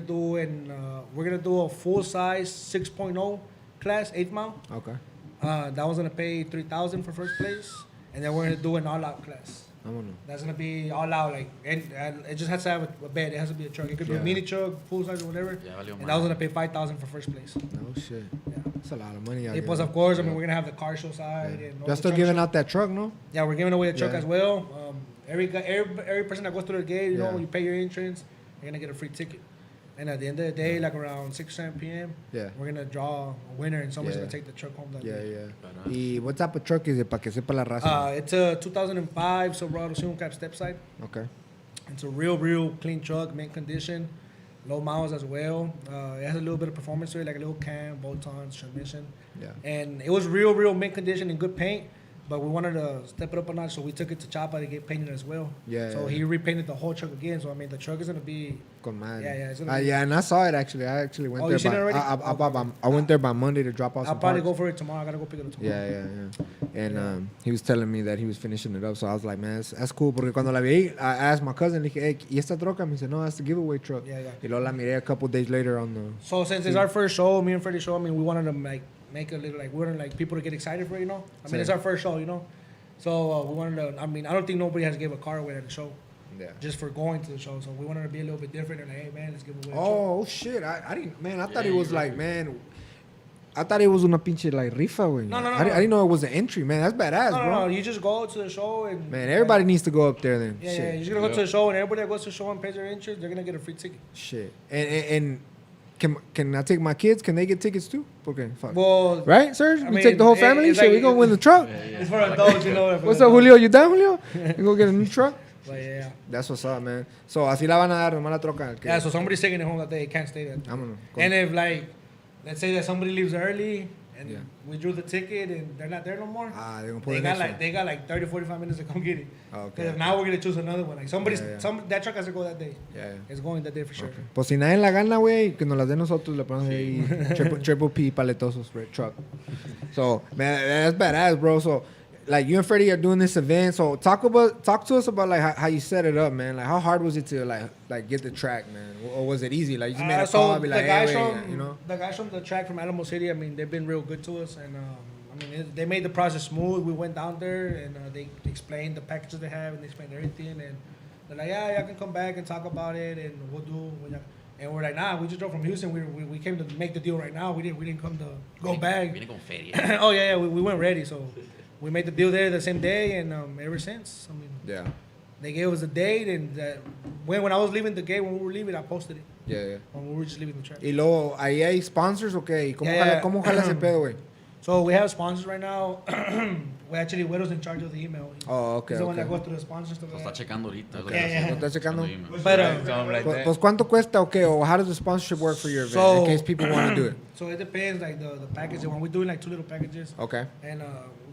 do a full size 6.0 class, 8 mile. Okay. That one's gonna pay $3,000 for first place, and then we're gonna do an all out class. Vámonos. That's gonna be all out, like, and it just has to have a bed. It has to be a truck. It could be Yeah. a mini truck, full size or whatever. Ya valió And I was madre. gonna pay $5,000 for first place. No shit. Yeah. That's a lot of money out Hey, here. plus, of course, I mean, we're gonna have the car show side. And all Y'all the still truck giving show. out that truck, no? Yeah, we're giving away the truck Yeah. as well. Every person that goes through the gate, you know, Yeah. you pay your entrance, you're gonna get a free ticket. And at the end of the day, like around 6 7 p.m., Yeah. we're gonna draw a winner, and somebody's Yeah. gonna take the truck home that Yeah, day. yeah. ¿Y what type of truck is it? Para que sepa la raza. It's a 2005 Silverado Zoom Cap step side. Okay. It's a real clean truck, mint condition, low miles as well. It has a little bit of performance to it, like a little cam, bolt-ons, transmission. Yeah. And it was real mint condition and good paint. But we wanted to step it up a notch, so we took it to Chapa to get painted as well. Yeah, So yeah. he repainted the whole truck again. So I mean, the truck is gonna be. Con madre. Yeah, it's gonna be- Yeah, and I saw it actually. I actually went Oh, there. you seen by, it already? I went there by Monday to drop off I'll some probably parts. go for it tomorrow. I gotta go pick it up tomorrow. Yeah. And he was telling me that he was finishing it up. So I was like, man, that's cool. Porque cuando la vi, I asked my cousin, le dije, hey, ¿y esta troca? Me said, no, that's the giveaway truck. Yeah. Y luego la miré a couple days later on the... So since it's our first show, me and Freddy show, I mean, we wanted to like make a little like we wanted like people to get excited for it, you know. I mean, it's our first show, you know. So we wanted to. I mean, I don't think nobody has gave a car away at the show. Yeah. Just for going to the show, so we wanted to be a little bit different. And hey, man, let's give away. a truck. Oh, shit. I didn't... Man, I thought Yeah, it was you're like, man... I thought it was una pinche like rifa, güey. No. I didn't know it was an entry, man. That's badass, No, bro. you just go to the show and. Man, everybody needs to go up there then. Yeah, Shit. you're just gonna go to the show, and everybody that goes to the show and pays their entrance, they're gonna get a free ticket. Shit. And can I take my kids? Can they get tickets too? Okay, fuck. Well, Right, Serge? I We mean, take the whole family? it's Shit, like- we gonna win the truck. it's for adults, you know. What's up, Julio? You down, Julio? You go get a new truck? But yeah. That's what's up, man. So, así la van a dar, nomás la troca. que- Yeah, so somebody's taking it home that day. Can't stay there. Vámonos. And if like, let's say that somebody leaves early and Yeah. we drew the ticket and they're not there no more. Ah, they're gonna put They it got next like one. they got like 30 45 minutes to come get it. Oh, okay. Because now we're gonna choose another one. Like somebody's Yeah, yeah. that truck has to go that day. Yeah, It's going that day for sure. Okay. Pues si nadie la gana, güey, que nos las den nosotros, le ponemos ahí triple P Paletosos red truck. So, man, that's badass, bro. So, like, you and Freddie are doing this event. So, talk to us about like how you set it up, man. Like, how hard was it to like get the track, man, or was it easy? Like, you just made a call, and be like, hey, wait, you know? The guys from the track from Alamo City, I mean, they've been real good to us, and I mean, they made the process smooth. We went down there and they explained the packages they have and they explained everything, and they're like, yeah, y'all can come back and talk about it, and we'll do. And we're like, nah, we just drove from Houston. We came to make the deal right now. We didn't come to go back. Viene con feria. Oh yeah, we went ready, so we made the deal there the same day, and ever since, I mean, Yeah. they gave us a date, and when I was leaving the gate, when we were leaving, I posted it Yeah. when we were just leaving the track. Y luego, ahí hay sponsors, okay. ¿Cómo Yeah. cómo jala ese pedo, güey? So we have sponsors right now. We actually Guero's in charge of the email. Oh, okay, He's the one that okay. goes through the sponsors stuff Lo like está that. checando ahorita. es lo Yeah, que yeah. está ¿Lo está checando? haciendo. But Something like that. Pues, ¿cuánto cuesta, okay? Or how does the sponsorship work for your event, So- in case people want to do it? So it depends, like the package. When we're doing like 2 little packages, Okay. and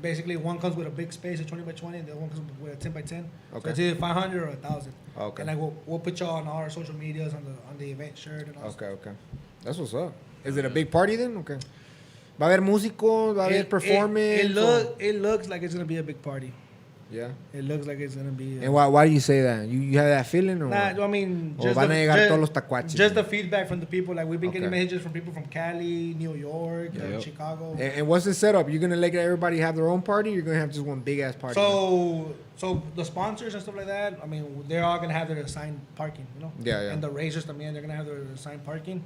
basically one comes with a big space, a 20 by 20, and the other one comes with a 10 by 10. Okay. So it's either 500 or 1,000. Okay. And like we'll put y'all on our social medias on the event shirt and all. Okay. That's what's up. Is it a big party then? Okay. ¿Va a haber músicos? ¿Va a haber performance? It looks like it's gonna be a big party. Yeah. It looks like it's gonna be. And why do you say that? You have that feeling or Nah, what? I mean, O van a llegar todos los tacuaches. just the feedback from the people. Like we've been getting Okay. messages from people from Cali, New York, Yep. Chicago. And what's the setup? You're gonna let everybody have their own party? Or you're gonna have just one big ass party? So the sponsors and stuff like that. I mean, they're all gonna have their assigned parking, you know. Yeah. And the racers, they're gonna have their assigned parking.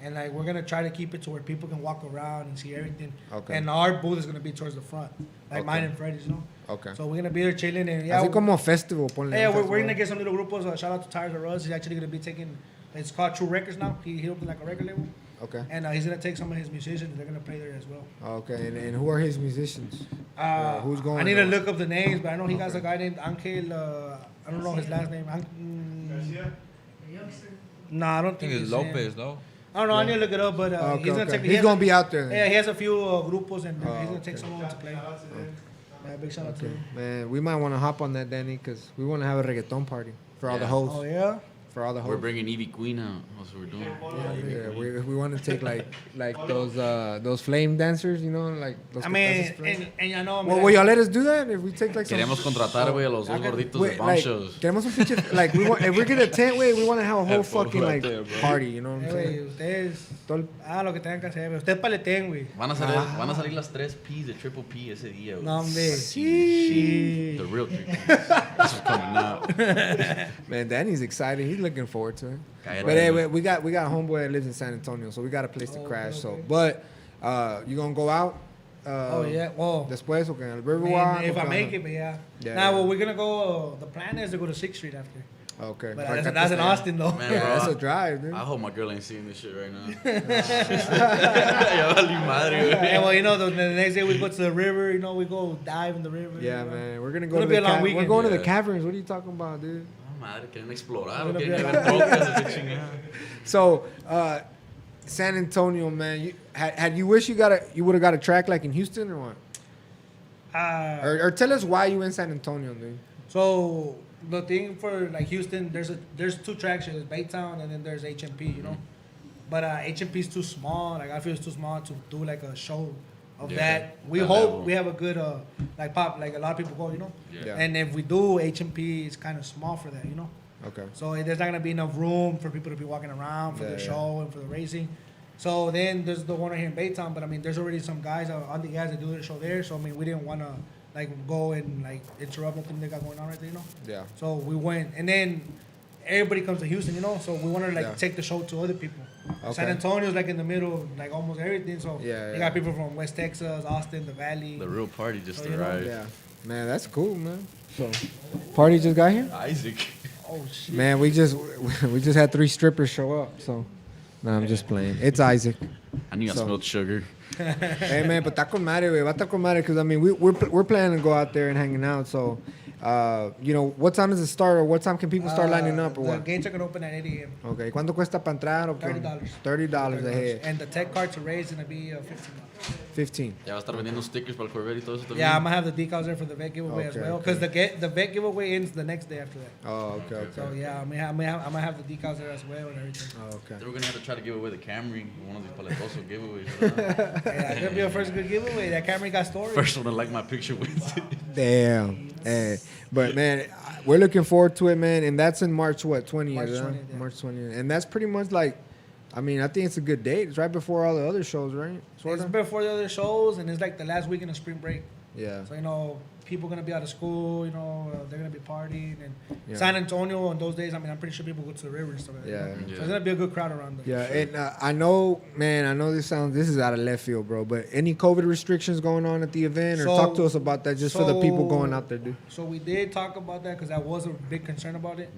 And like we're gonna try to keep it to where people can walk around and see everything. Okay. And our booth is gonna be towards the front, like Okay. mine and Freddy's, you know. Okay. So we're gonna be there chilling and yeah. Así como festival, ponle. Yeah, un we're festival. gonna get some little grupos. Shout out to Tires R Us. He's actually gonna be taking. It's called True Records now. He opened like a record label, Okay. and he's gonna take some of his musicians. And they're gonna play there as well. Okay. And who are his musicians? Who's going? I need to on? look up the names, but I know he got a guy named Angel. I don't know his last name. Nah, I don't I think think it's him. Lopez, no? I don't know. I need to look it up, but Okay, he's gonna okay. take. He's gonna be out there. Then. Yeah, he has a few grupos, and he's gonna take okay. some of them to play. Yeah, big shout out to him. Man, we might want to hop on that, Danny, because we want to have a reggaeton party for all the hoes. Oh yeah. for all the We're hoes. bringing Evie Queen out. That's what we're doing. Yeah, we want to take like those flame dancers, you know, like those. I mean, que pases and I know. well, will y'all let us do that if we take like some? Queremos contratar, güey, a los dos gorditos de Wait, bomb like, shows. queremos un pinche, like, we want, if we're gonna tent, we want to have a whole Have photo fucking right like there, bro. party, you know what I'm saying? Ustedes Todo el- lo que tengan que hacer, güey. Ustedes paleten, güey. Van a salir las 3 P's de Triple P ese día, güey. No, hombre. The real 3 P's. This is coming out. Man, Danny's excited. He's looking forward to it. Cállate. But anyway, we got homeboy that lives in San Antonio, so we got a place to crash. So, okay. but you gonna go out? Oh, yeah. Well, Después, okay, al Riverwalk. man, if o I que- make it, but yeah. Yeah, Nah, yeah. well, we're going to go. The plan is to go to 6th Street after. Okay. But Right, that's in Austin, though. Man, Yeah, bro, that's a drive, dude. I hope my girl ain't seeing this shit right now. Ya valí madre, güey. And well, you know, the next day we go to the river. You know, we go dive in the river. Yeah, you know. man. We're gonna go Gonna to be the a long We're weekend. going to the Yeah. caverns. What are you talking about, dude? Ah, madre, quieren explorar, Gonna o be quieren a ver trocas, o qué chingada. So, San Antonio, man. Had you wish you would have got a track like in Houston or what? Or tell us why you in San Antonio, dude. So the thing for like Houston, there's 2 tracks. There's Baytown and then there's HMP. You know, but HMP is too small. Like I feel it's too small to do like a show of Yeah, that. We that hope level. we have a good like pop. Like a lot of people go. You know, Yeah. and if we do HMP, it's kind of small for that. You know. Okay. So there's not gonna be enough room for people to be walking around for Yeah, the yeah. show and for the racing. So then there's the one right here in Baytown, but I mean there's already some guys on the guys that do the show there. So I mean we didn't wanna like go and like interrupt nothing they got going on right there, you know. Yeah. So we went, and then everybody comes to Houston, you know. So we wanted to like Yeah. take the show to other people. Okay. San Antonio's like in the middle of like almost everything. So Yeah, you yeah. got people from West Texas, Austin, the Valley. The real party just So, you know, arrived. Yeah. Man, that's cool, man. So, party just got here. Isaac. Oh shit. Man, we just had 3 strippers show up. So, no, I'm just playing. It's Isaac. I knew I So- smelled sugar. Hey man, but está con madre, güey. Va a estar con madre because I mean we're planning to go out there and hanging out. So, you know, what time does it start, or what time can people start lining up, or The what? gates are gonna open at 8 a.m. Okay, ¿cuánto cuesta para entrar? Okay. $30. $30 a head. And the tech card to raise is gonna be $15. 15. Ya va a estar vendiendo stickers para el Corvette y todo eso también. Yeah, I'm gonna have the decals there for the vet giveaway as Okay, well, okay. because the vet giveaway ends the next day after that. Oh, okay, So okay. yeah, I'm gonna have the decals there as well and everything. Oh, okay. Then we're gonna have to try to give away the Camry, one of these Paletosos giveaways. ¿verdad? Yeah, it's gonna be our first good giveaway. That Camry got stories. First one to like my picture wins it. Damn. Hey, but man, we're looking forward to it, man. And that's in March, what, 20th? March huh? 20th, yeah. March 20th. And that's pretty much like, I mean, I think it's a good date. It's right before all the other shows, right? Sort It's of. before the other shows, and it's like the last weekend of spring break. Yeah. So you know, people gonna be out of school. You know, they're gonna be partying, and Yeah. San Antonio on those days. I mean, I'm pretty sure people go to the river and stuff like that. Yeah. You know? Yeah. So it's gonna be a good crowd around there. Yeah, and I know, man, I know this is out of left field, bro. But any COVID restrictions going on at the event, or So- talk to us about that, just for the people going out there, dude. So we did talk about that because that was a big concern about it.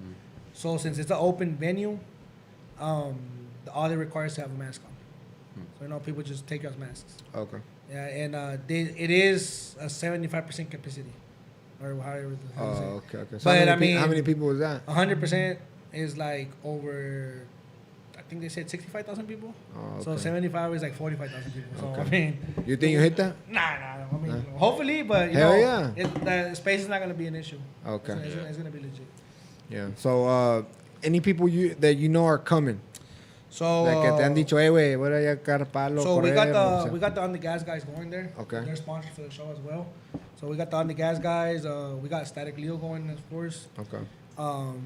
So since it's an open venue, all they require is to have a mask on. So you know, people just take your masks. Okay. Yeah, and it is a 75% capacity, or however. Oh, okay, okay. So But, how many I mean- how many people was that? 100% is like over. I think they said 65,000 people. Oh, So okay. 75 is like 45,000 people. So I Okay. mean, You think you hit that? nah. I mean, hopefully, but you Hell know, yeah. the space is not gonna be an issue. Okay. It's gonna be legit. Yeah. So, any people that you know are coming? So Like que te han dicho, hey, güey, voy a ir a palo. So we correr, got o sea. the On the Gas guys going there. Okay. They're sponsors for the show as well. So we got the On the Gas guys. We got Static Leo going, of course. Okay.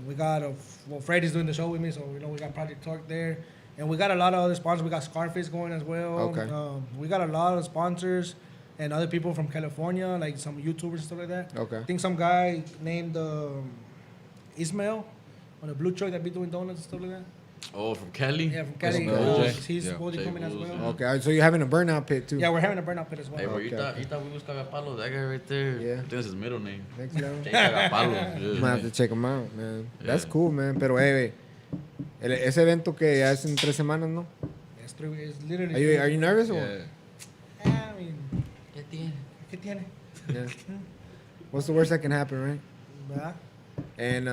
We got Freddy's doing the show with me, so you know we got Project Torque there, and we got a lot of other sponsors. We got Scarface going as well. Okay. We got a lot of sponsors and other people from California, like some YouTubers and stuff like that. Okay. I think some guy named Ismail on a blue truck that be doing donuts and stuff like that. Oh, from Cali? Yeah, from Cali. Ismail, Jay. He's Yeah. supposed to be coming as well. Yeah. Okay. So you're having a burnout pit too. Yeah, we're having a burnout pit as well. Hey, bro, Okay, ahorita we busca Agapalo, that guy right there. Yeah. I think that's his middle name. Next level. Jake Agapalo. I'm gonna have to check them out, man. That's Yeah. cool, man. Pero, hey, ese evento que ya es en 3 semanas, ¿no? It's literally. Are you nervous or what? Yeah. I mean, ¿qué tiene? Yeah. What's the worst that can happen, right? ¿Verdad? And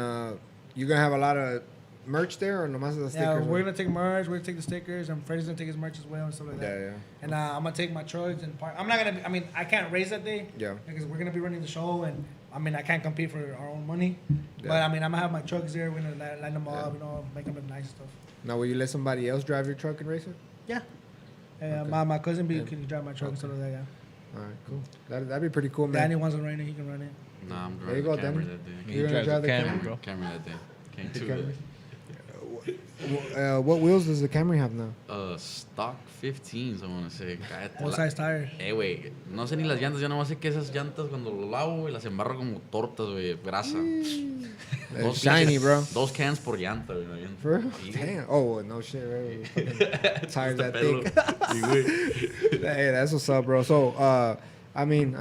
you're gonna have a lot of merch there, or nomás the stickers? Yeah, we're right? gonna take merch. We're gonna take the stickers, and Freddy's gonna take his merch as well and stuff like that. Yeah, yeah. And I'm gonna take my trucks and I'm not gonna. I can't race that day. Yeah. Because we're gonna be running the show, and I mean, I can't compete for our own money. Yeah. But I mean, I'm gonna have my trucks there. We're gonna line them up, make them look nice and stuff. Now, will you let somebody else drive your truck and race it? Yeah. Yeah, Okay. my cousin Yeah. can drive my truck and stuff like that. Yeah. All right, cool. That'd be pretty cool, man. Danny wants to run it. He can run it. Nah, I'm There you driving go, the Camry Danny. that day. He You're gonna drives drive the the Camry, Camry? bro. Camry that day. Can't The do Camry? that. What wheels does the Camry have now? Stock 15s, I want to say. Cállate What la- size tire? Güey, no sé ni las llantas. Yo nomás sé que esas llantas cuando lo lavo, güey, las embarro como tortas, güey, grasa. It's shiny, bro. 2 cans por llanta, güey. bien. For real? Sí, güey. Damn. Oh, no shit, right? Fucking tires that Pelo. thick. Sí, güey. Hey, that's what's up, bro. So, I mean,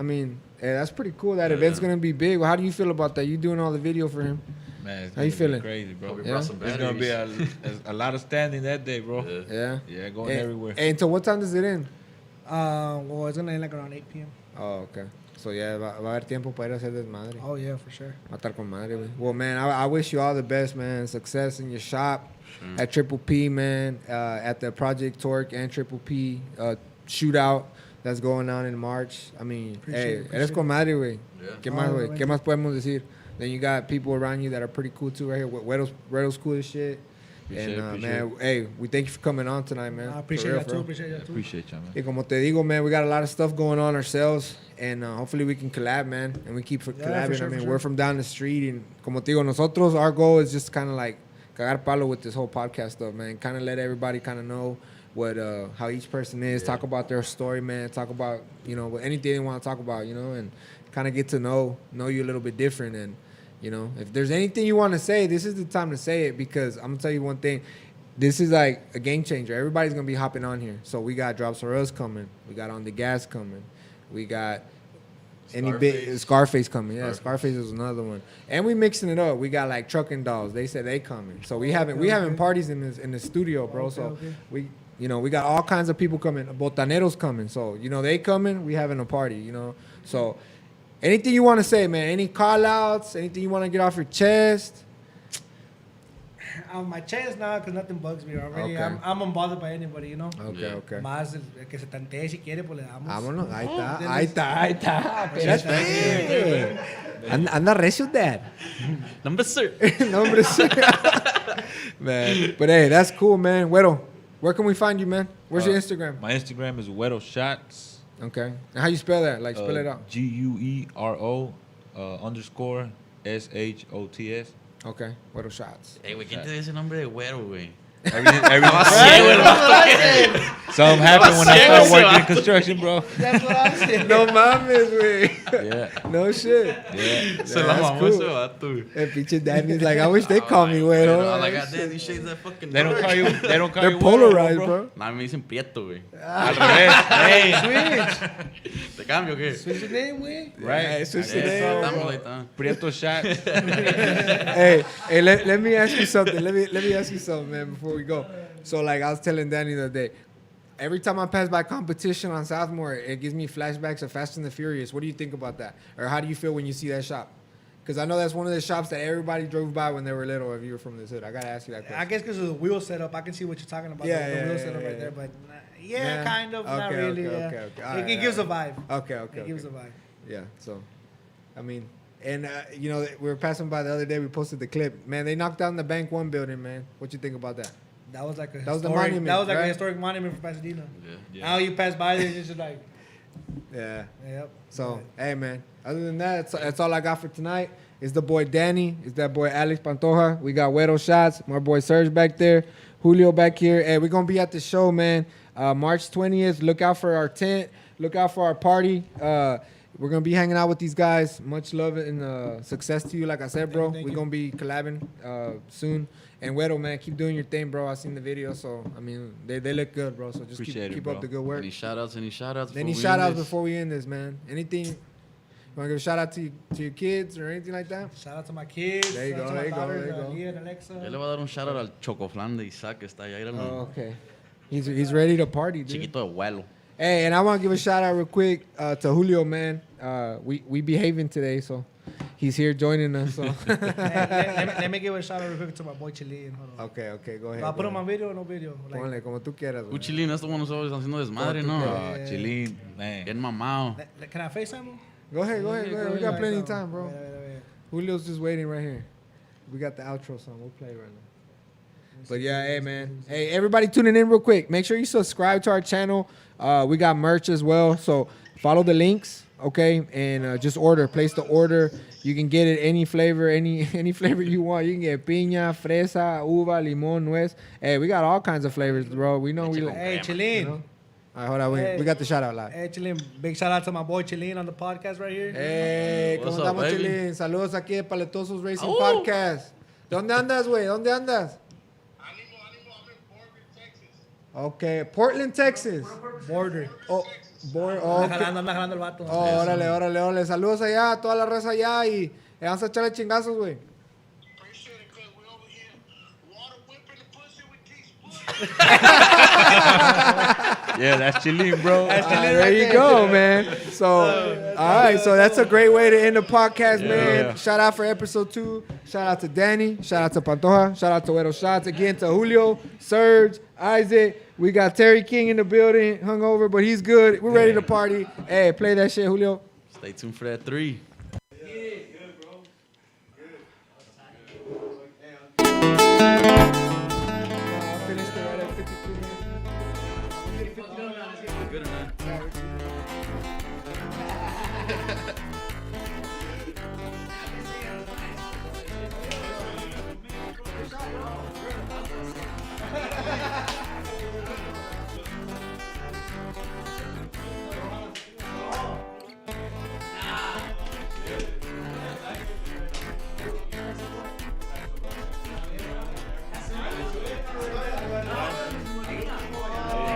hey, that's pretty cool. That event's gonna be big. How do you feel about that? You doing all the video for him? Man, it's How you gonna be feeling? Crazy, bro. Hope you Yeah? brought some There's gonna be batteries. a lot of standing that day, bro. Yeah. Yeah. Yeah, going And- everywhere. And until what time does it end? Well, it's gonna end like around 8 p.m. Oh, okay. So yeah, va a haber tiempo para ir a hacer desmadre. Oh yeah, for sure. Va a estar con madre, güey. Well, man, I wish you all the best, man. Success in your shop, at Triple P, man. At the Project Torque and Triple P shootout that's going on in March. I mean, Appreciate it, eres con madre, güey. Yeah. ¿Qué más, güey? Oh, ¿Qué más podemos decir? Then you got people around you that are pretty cool too, right here. Guero's cool as shit. Appreciate And it, man, hey, we thank you for coming on tonight, man. I For appreciate real, that for too. real. Appreciate that too. Appreciate y'all, man. Y como te digo, man, we got a lot of stuff going on ourselves, and hopefully we can collab, man, and we keep for collabing. sure, I mean, for we're sure. from down the street, and como te digo, nosotros, our goal is just kind of like cagar palo with this whole podcast stuff, man. Kind of let everybody kind of know what how each person is, talk about their story, man, talk about anything they want to talk about, and kind of get to know you a little bit different, and if there's anything you want to say, this is the time to say it, because I'm gonna tell you one thing. This is like a game changer. Everybody's gonna be hopping on here. So we got Drops for Us coming. We got On the Gas coming. We got Scarface coming. Yeah, Scarface is another one. And we mixing it up. We got like Trucking Dolls. They said they coming. So we having parties in the studio, bro. Okay, so okay. we got all kinds of people coming. Botaneros coming. So they coming. We having a party. So anything you want to say, man? Any call outs? Anything you want to get off your chest? On my chest now, because nothing bugs me already. Okay. I'm unbothered by anybody, Okay, Yeah. okay. Más el que se tantee si quiere, pues le damos. Vámonos, ahí está, Denles- ahí está. Espérate. Anda recio, Dad. Number sir. No, hombre, sí. Man, but hey, that's cool, man. Güero, where can we find you, man? Where's your Instagram? My Instagram is Guero Shots. Okay. And how you spell that? Like, spell it out. GUERO _SHOTS. Okay. Güero Shots. Güey, ¿quién te dio ese nombre de güero, güey? Everything, Right? something happened when I started working in construction, bro. That's what I'm saying. No mames, güey. Yeah, No shit. yeah. Se la that's mamó cool. ese vato, güey. El pinche Danny's like, I wish they call me güero. All I got there, these shades that fucking They don't call you. They don't call They're you polarized, Guero, bro. Nah, me dicen prieto, güey. Al revés. Hey, Switch. ¿Te cambio o qué? Switch the name, güey. right. Yeah, switch Sí, the name, estamos, bro. ahí está. Prieto Shots. Hey, let me ask you something. Let me ask you something, man, before we go. So, like, I was telling Danny the other day, every time I pass by competition on Southmore, it gives me flashbacks of Fast and the Furious. What do you think about that? Or how do you feel when you see that shop? Because I know that's one of the shops that everybody drove by when they were little, if you were from this hood. I got to ask you that I question. guess because of the wheel setup, I can see what you're talking about. Yeah, the yeah, wheel yeah, setup yeah, right there, yeah. but yeah, kind of, not Okay, really. okay, Yeah. okay. All It, right, it gives all a vibe. Okay. It gives a vibe. Yeah, so, I mean, and, we were passing by the other day. We posted the clip. Man, they knocked down the Bank One building, man. What you think about that? That was like a That was the historic, monument, that was like right? a historic monument for Pasadena. Yeah. Now you pass by there, it's just like, Yeah. yep. So, hey, man. Other than that, that's all I got for tonight. It's the boy Danny. It's that boy Alex Pantoja. We got Guero Shots. My boy Serge back there. Julio back here. Hey, we're going to be at the show, man. March 20th. Look out for our tent. Look out for our party. We're going to be hanging out with these guys. Much love and success to you. Like I said, bro, Thank we're you. going to be collabing soon. And Guero, man, keep doing your thing, bro. I seen the video. So, I mean, they look good, bro. So just Appreciate it, keep bro. up the good work. Any shout outs? Any before shout we outs end this? before we end this, man? Anything? You want to give a shout out to your kids or anything like that? Shout out to my kids. There you shout go, out to there my you go, daughters, there you go. Leah and Alexa. Yo le voy a dar un shout out al chocoflan de Isaac que está allá. Míralo. Oh, okay. He's ready to party, dude. Chiquito de vuelo. Hey, and I want to give a shout out real quick to Julio, man. We behaving today, so he's here joining us. So. let me give a shout out real quick to my boy Chilin. Hold on. Okay, go ahead. ¿Va a go poner más ahead. video o no video? Like, Ponle como tú quieras. güey. Uchilín, estos buenos ojos están haciendo desmadre, ¿no? Yeah. Chilín, man. Bien mamado. can I FaceTime him? Go ahead. We got plenty of time, bro. Wait. Julio's just waiting right here. We got the outro song. We'll play it right now. But yeah, hey man. Hey, everybody tuning in real quick. Make sure you subscribe to our channel. We got merch as well. So follow the links, okay? And just place the order. You can get it any flavor, any flavor you want. You can get piña, fresa, uva, limón, nuez. Hey, we got all kinds of flavors, bro. We know we like. Hey, Chilin. You know? All right, hold on. We got the shout out live. Hey, Chilin. Big shout out to my boy Chilin on the podcast right here. Hey, ¿cómo What's up, estamos, baby? Chilín? Saludos aquí de Paletosos Racing Oh. Podcast. ¿Dónde andas, güey? ¿Dónde andas? Ánimo, I'm in Portland, Texas. Okay, Portland, Texas. Border. Oh, Anda okay. jalando el vato. Oh, órale. Saludos allá, a toda la raza allá y vamos a echarle chingazos, güey. Appreciate it, cuz we over here water whipping the pussy with teaspoons. Yeah, that's Chilin, bro. There you go, man. So, all right, so that's a great way to end the podcast, man. Yeah. Shout out for episode 2. Shout out to Danny. Shout out to Pantoja. Shout out to Guero Shots. Again to Julio, Serge, Isaac. We got Terry King in the building, hungover, but he's good. We're ready to party. Hey, play that shit, Julio. Stay tuned for that 3.